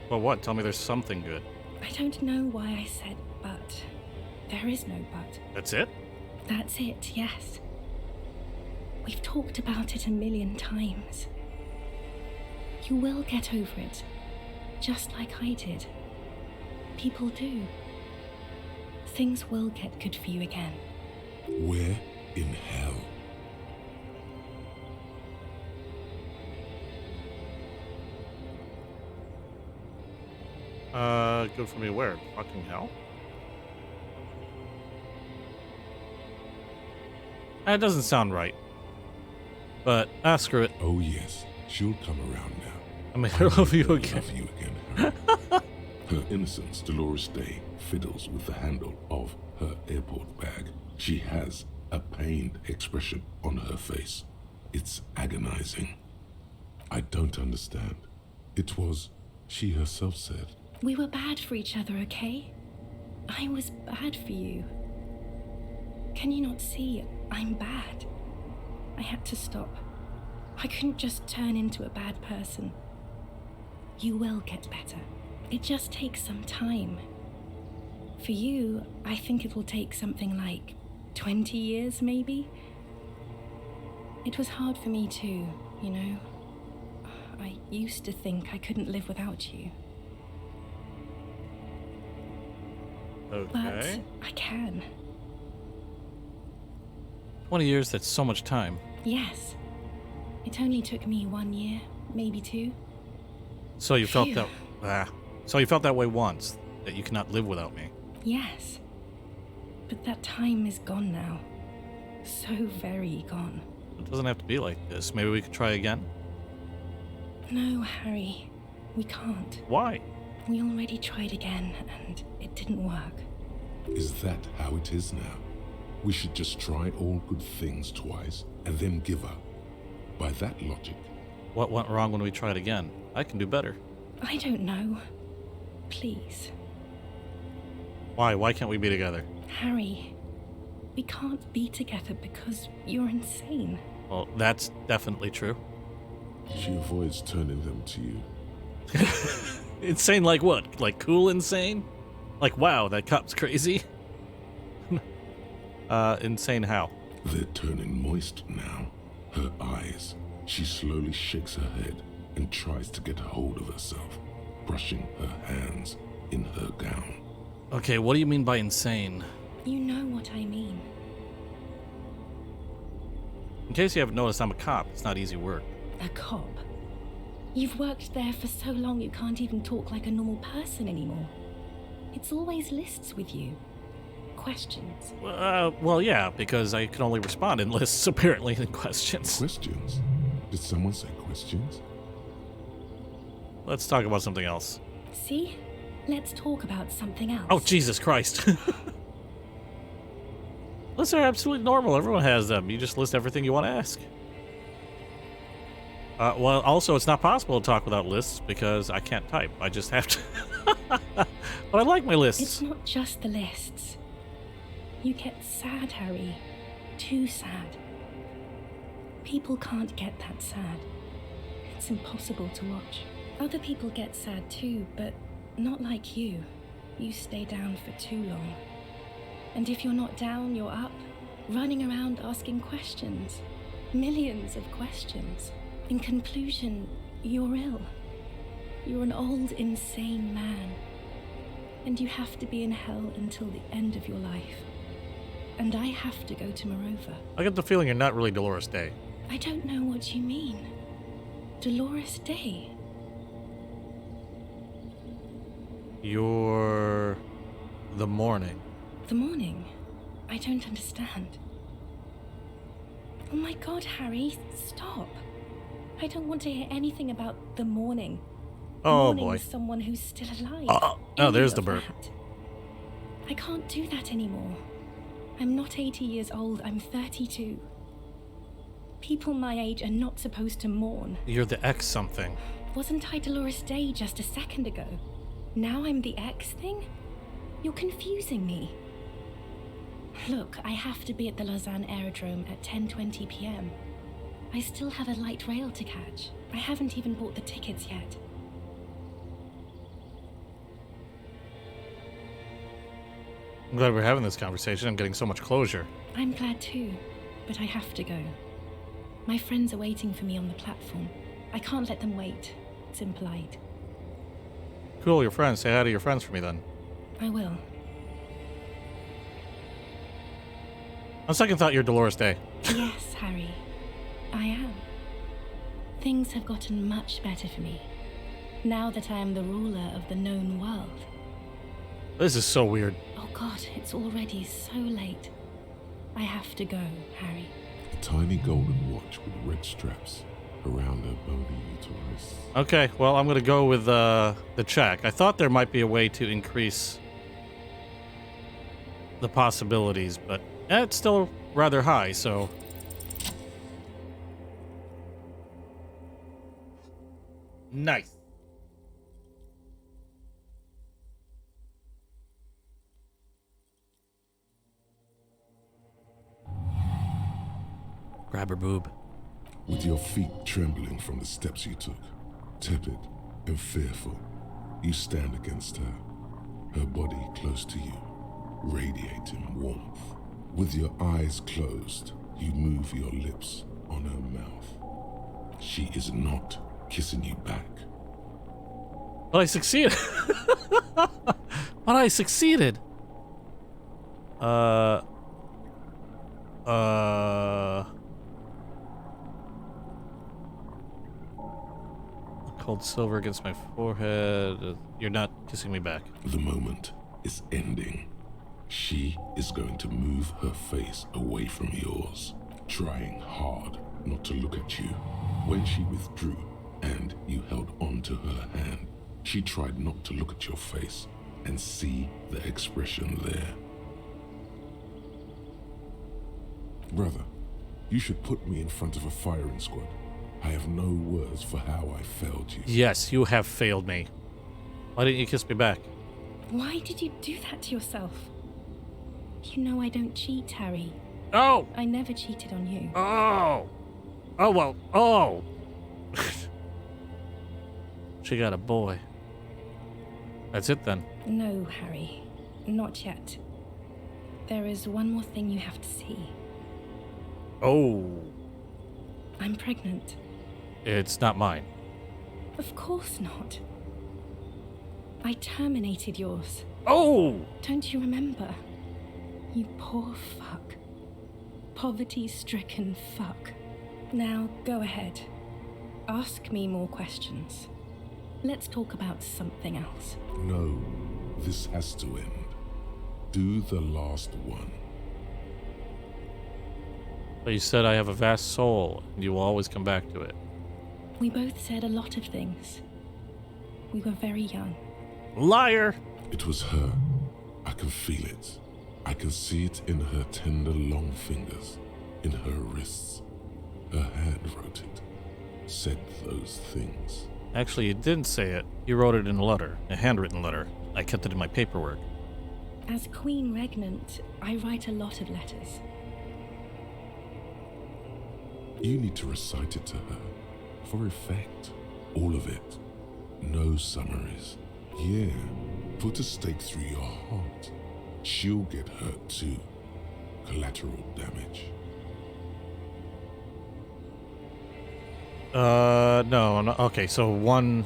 Well, what? Tell me there's something good. I don't know why I said but. There is no but. That's it? That's it, yes. We've talked about it a million times. You will get over it, just like I did. People do. Things will get good for you again. Where in hell? Good for me where? Fucking hell? That doesn't sound right. But, screw it. Oh yes, she'll come around now. I mean, I love you again. Love you again, Harry. Her innocence, Dolores Day, fiddles with the handle of her airport bag. She has a pained expression on her face. It's agonizing. I don't understand. It was, she herself said. We were bad for each other, okay? I was bad for you. Can you not see I'm bad? I had to stop. I couldn't just turn into a bad person. You will get better. It just takes some time. For you, I think it will take something like 20 years, maybe? It was hard for me too, you know? I used to think I couldn't live without you. Okay. But I can. 20 years, that's so much time. Yes. It only took me 1 year, maybe 2. So you felt Phew. that... So you felt that way once, that you cannot live without me. Yes. But that time is gone now. So very gone. It doesn't have to be like this. Maybe we could try again? No, Harry. We can't. Why? We already tried again, and it didn't work. Is that how it is now? We should just try all good things twice and then give up. By that logic, What went wrong when we tried again? I can do better. I don't know. Please. Why? Why can't we be together? Harry, we can't be together because you're insane. Well, that's definitely true. she avoids turning them to you. Insane like what? Like cool insane? Like, wow, that cop's crazy? Insane how? They're turning moist now. Her eyes. She slowly shakes her head and tries to get a hold of herself, brushing her hands in her gown. Okay, what do you mean by insane? You know what I mean. In case you haven't noticed, I'm a cop. It's not easy work. A cop. You've worked there for so long you can't even talk like a normal person anymore. It's always lists with you. Questions. Well, yeah, because I can only respond in lists, apparently, than questions. Questions? Did someone say questions? Let's talk about something else. See? Let's talk about something else. Oh, Jesus Christ. Lists are absolutely normal. Everyone has them. You just list everything you want to ask. Well, also, it's not possible to talk without lists because I can't type. I just have to. But I like my lists. It's not just the lists. You get sad, Harry. Too sad. People can't get that sad. It's impossible to watch. Other people get sad too, but not like you. You stay down for too long. And if you're not down, you're up, running around asking questions. Millions of questions. In conclusion, you're ill. You're an old, insane man. And you have to be in hell until the end of your life. And I have to go to Morova. I get the feeling you're not really Dolores Day. I don't know what you mean. Dolores Day? You're the morning. The morning? I don't understand. Oh my god, Harry, stop. I don't want to hear anything about the morning. Oh Mourning boy. someone who's still alive. Oh, Any there's the of burp. that. I can't do that anymore. I'm not 80 years old, I'm 32. People my age are not supposed to mourn. You're the X something. Wasn't I Dolores Day just a second ago? Now I'm the X thing? You're confusing me. Look, I have to be at the Lausanne Aerodrome at 10:20 p.m. I still have a light rail to catch. I haven't even bought the tickets yet. I'm glad we're having this conversation. I'm getting so much closure. I'm glad too, but I have to go. My friends are waiting for me on the platform. I can't let them wait. It's impolite. Cool, your friends. Say hi to your friends for me then. I will. On second thought, you're Dolores Day. Yes, Harry. I am. Things have gotten much better for me, now that I am the ruler of the known world. This is so weird. Oh god, it's already so late. I have to go, Harry. A tiny golden watch with red straps around her bony little wrists. Okay, well, I'm going to go with the check. I thought there might be a way to increase the possibilities, but it's still rather high, so... Nice. Grab her boob. With your feet trembling from the steps you took, tepid and fearful, you stand against her body close to you, radiating warmth. With your eyes closed, you move your lips on her mouth. She is not kissing you back. But I succeeded. But I succeeded. Cold silver against my forehead. You're not kissing me back. The moment is ending. She is going to move her face away from yours, trying hard not to look at you. When she withdrew and you held onto her hand, she tried not to look at your face and see the expression there. Brother, you should put me in front of a firing squad. I have no words for how I failed you. Yes, you have failed me. Why didn't you kiss me back? Why did you do that to yourself? You know I don't cheat, Harry. Oh! I never cheated on you. Oh! Oh, well, oh! She got a boy. That's it then. No, Harry. Not yet. There is one more thing you have to see. Oh. I'm pregnant. It's not mine. Of course not. I terminated yours. Oh! Don't you remember? You poor fuck. Poverty-stricken fuck. Now, go ahead. Ask me more questions. Let's talk about something else. No, this has to end. Do the last one. But you said I have a vast soul, and you will always come back to it. We both said a lot of things. We were very young. Liar! It was her. I can feel it. I can see it in her tender long fingers, in her wrists. Her hand wrote it, said those things. Actually, you didn't say it. You wrote it in a letter, a handwritten letter. I kept it in my paperwork. As Queen Regnant, I write a lot of letters. You need to recite it to her, for effect. All of it. No summaries. Yeah, put a stake through your heart. She'll get hurt too. Collateral damage. No. Okay, so one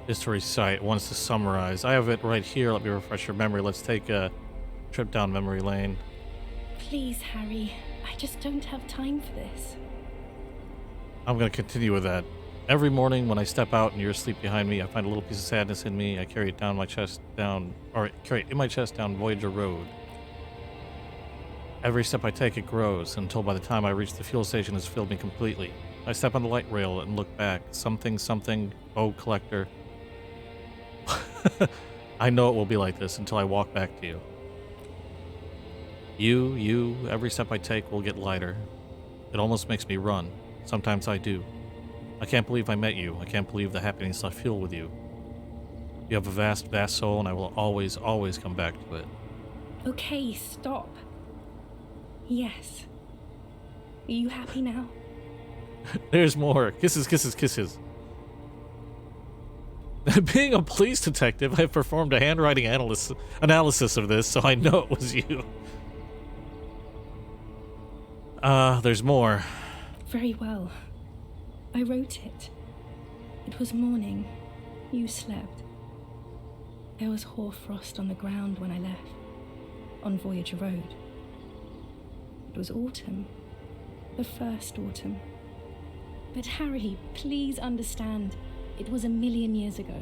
is to recite, one's to summarize. I have it right here. Let me refresh your memory. Let's take a trip down memory lane. Please, Harry. I just don't have time for this. I'm going to continue with that. Every morning when I step out and you're asleep behind me, I find a little piece of sadness in me. I carry it down my chest carry it in my chest down Voyager Road. Every step I take, it grows until by the time I reach the fuel station, it's filled me completely. I step on the light rail and look back. Something, Vogue Collector. I know it will be like this until I walk back to you. You, every step I take will get lighter. It almost makes me run. Sometimes I do. I can't believe I met you. I can't believe the happiness I feel with you. You have a vast, vast soul, and I will always, always come back to it. Okay, stop. Yes. Are you happy now? There's more. Kisses, kisses, kisses. Being a police detective, I've performed a handwriting analysis of this, so I know it was you. There's more. Very well. I wrote it. It was morning. You slept. There was hoarfrost on the ground when I left, on Voyager Road. It was autumn. The first autumn. But Harry, please understand, it was 1,000,000 years ago.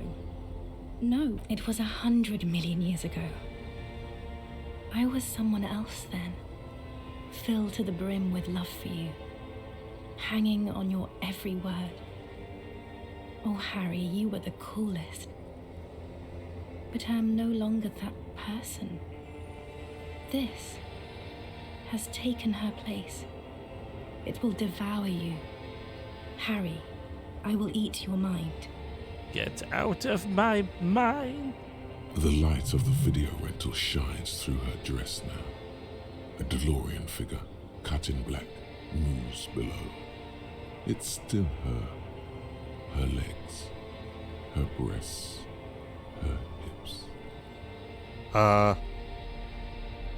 No, it was 100 million years ago. I was someone else then, filled to the brim with love for you, hanging on your every word. Oh, Harry, you were the coolest. But I am no longer that person. This has taken her place. It will devour you. Harry, I will eat your mind. Get out of my mind. The light of the video rental shines through her dress now. A DeLorean figure, cut in black, moves below. It's still her. Her legs, her breasts, her hips.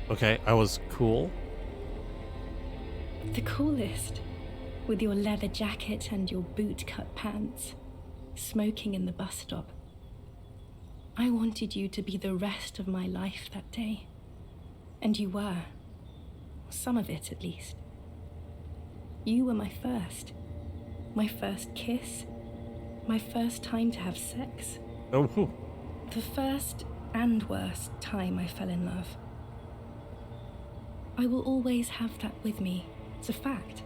Okay, I was cool. The coolest. With your leather jacket and your boot-cut pants, smoking in the bus stop. I wanted you to be the rest of my life that day. And you were. Some of it, at least. You were my first. My first kiss. My first time to have sex. Oh. The first and worst time I fell in love. I will always have that with me. It's a fact.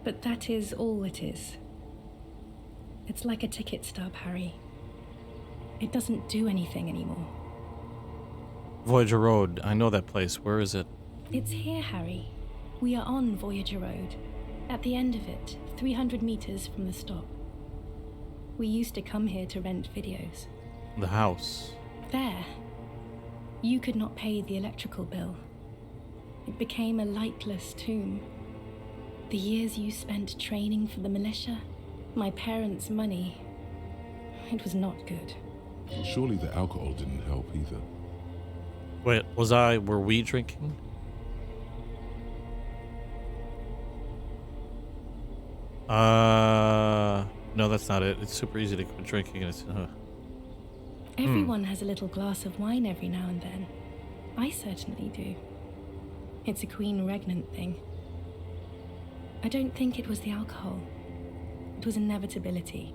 But that is all it is. It's like a ticket stub, Harry. It doesn't do anything anymore. Voyager Road, I know that place. Where is it? It's here, Harry. We are on Voyager Road. At the end of it, 300 meters from the stop. We used to come here to rent videos. The house. There. You could not pay the electrical bill. It became a lightless tomb. The years you spent training for the militia, my parents' money, it was not good. Surely the alcohol didn't help either. Wait, were we drinking? No, that's not it. It's super easy to quit drinking and it's, Everyone has a little glass of wine every now and then. I certainly do. It's a queen regnant thing. I don't think it was the alcohol. It was inevitability.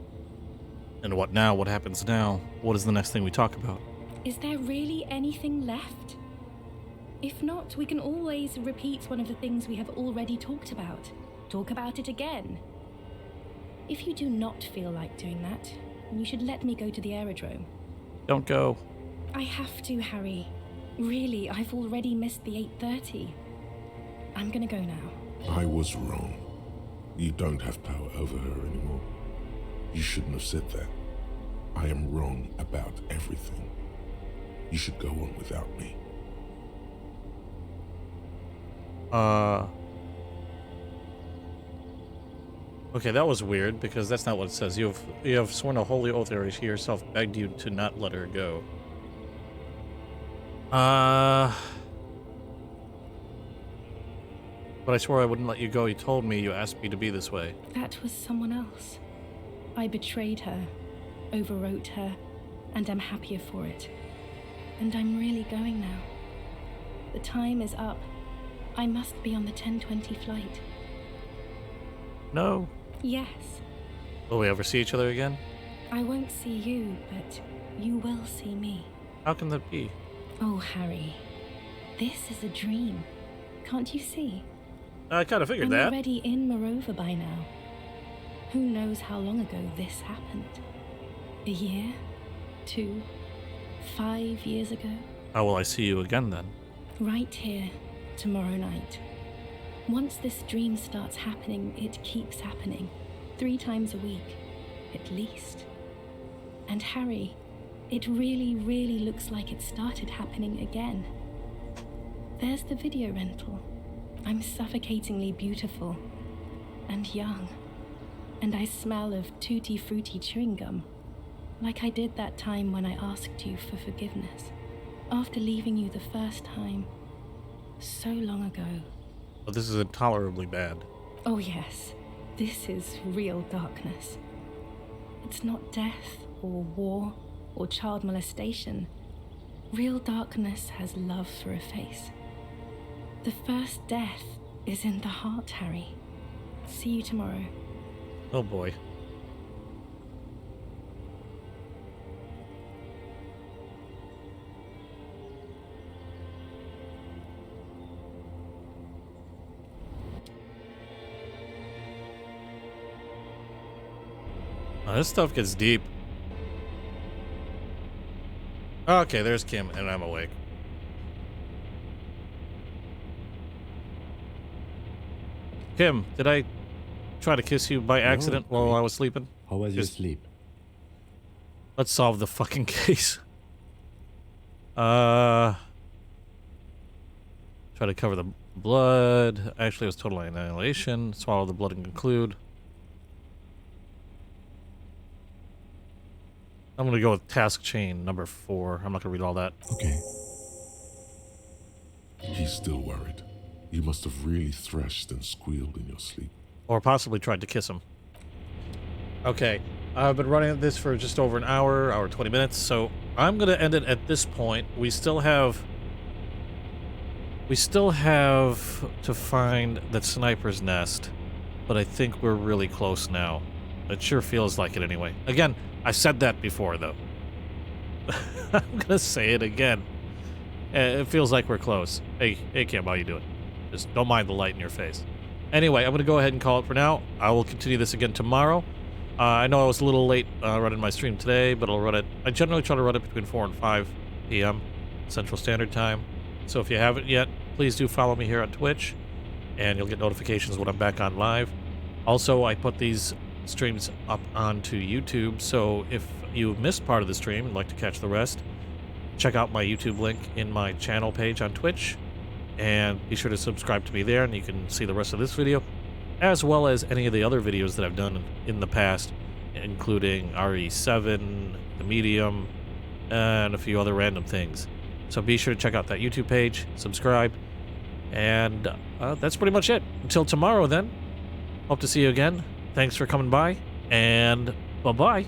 And what now? What happens now? What is the next thing we talk about? Is there really anything left? If not, we can always repeat one of the things we have already talked about. Talk about it again. If you do not feel like doing that, then you should let me go to the aerodrome. Don't go. I have to, Harry. Really, I've already missed the 8:30. I'm gonna go now. I was wrong. You don't have power over her anymore. You shouldn't have said that. I am wrong about everything. You should go on without me. Okay, that was weird because that's not what it says. You have sworn a holy oath or she herself begged you to not let her go. But I swore I wouldn't let you go. You told me you asked me to be this way. That was someone else. I betrayed her, overwrote her, and I'm happier for it. And I'm really going now. The time is up. I must be on the 10:20 flight. No. Yes. Will we ever see each other again? I won't see you, but you will see me. How can that be? Oh, Harry. This is a dream. Can't you see? I kind of figured I'm that. already in Morova by now. Who knows how long ago this happened? A year? 2? 5 years ago? How will I see you again then? Right here, tomorrow night. Once this dream starts happening, it keeps happening. 3 times a week, at least. And Harry, it really, really looks like it started happening again. There's the video rental. I'm suffocatingly beautiful and young. And I smell of tutti frutti chewing gum, like I did that time when I asked you for forgiveness, after leaving you the first time, so long ago. But this is intolerably bad. Oh yes, this is real darkness. It's not death or war or child molestation. Real darkness has love for a face. The first death is in the heart, Harry. See you tomorrow. Oh boy. This stuff gets deep. Okay, there's Kim, and I'm awake. Kim, did I try to kiss you by accident while I was sleeping? How was your Just- sleep? Let's solve the fucking case. Try to cover the blood. Actually, it was total annihilation. Swallow the blood and conclude. I'm gonna go with task chain number 4. I'm not gonna read all that. Okay. He's still worried. You must have really threshed and squealed in your sleep. Or possibly tried to kiss him. Okay, I've been running this for just over an hour 20 minutes, so I'm gonna end it at this point. We still have to find that sniper's nest, but I think we're really close now. It sure feels like it anyway. Again, I said that before, though. I'm gonna say it again. It feels like we're close. Hey, Kim, how you doing? Just don't mind the light in your face. Anyway, I'm gonna go ahead and call it for now. I will continue this again tomorrow. I know I was a little late running my stream today, but I'll run it. I generally try to run it between 4 and 5 p.m. Central Standard Time. So if you haven't yet, please do follow me here on Twitch, and you'll get notifications when I'm back on live. Also, I put these streams up onto YouTube, so if you missed part of the stream and like to catch the rest, check out my YouTube link in my channel page on Twitch, and be sure to subscribe to me there, and you can see the rest of this video, as well as any of the other videos that I've done in the past, including RE7, The Medium, and a few other random things. So be sure to check out that YouTube page, subscribe, and that's pretty much it. Until tomorrow then, hope to see you again. Thanks for coming by, and bye-bye.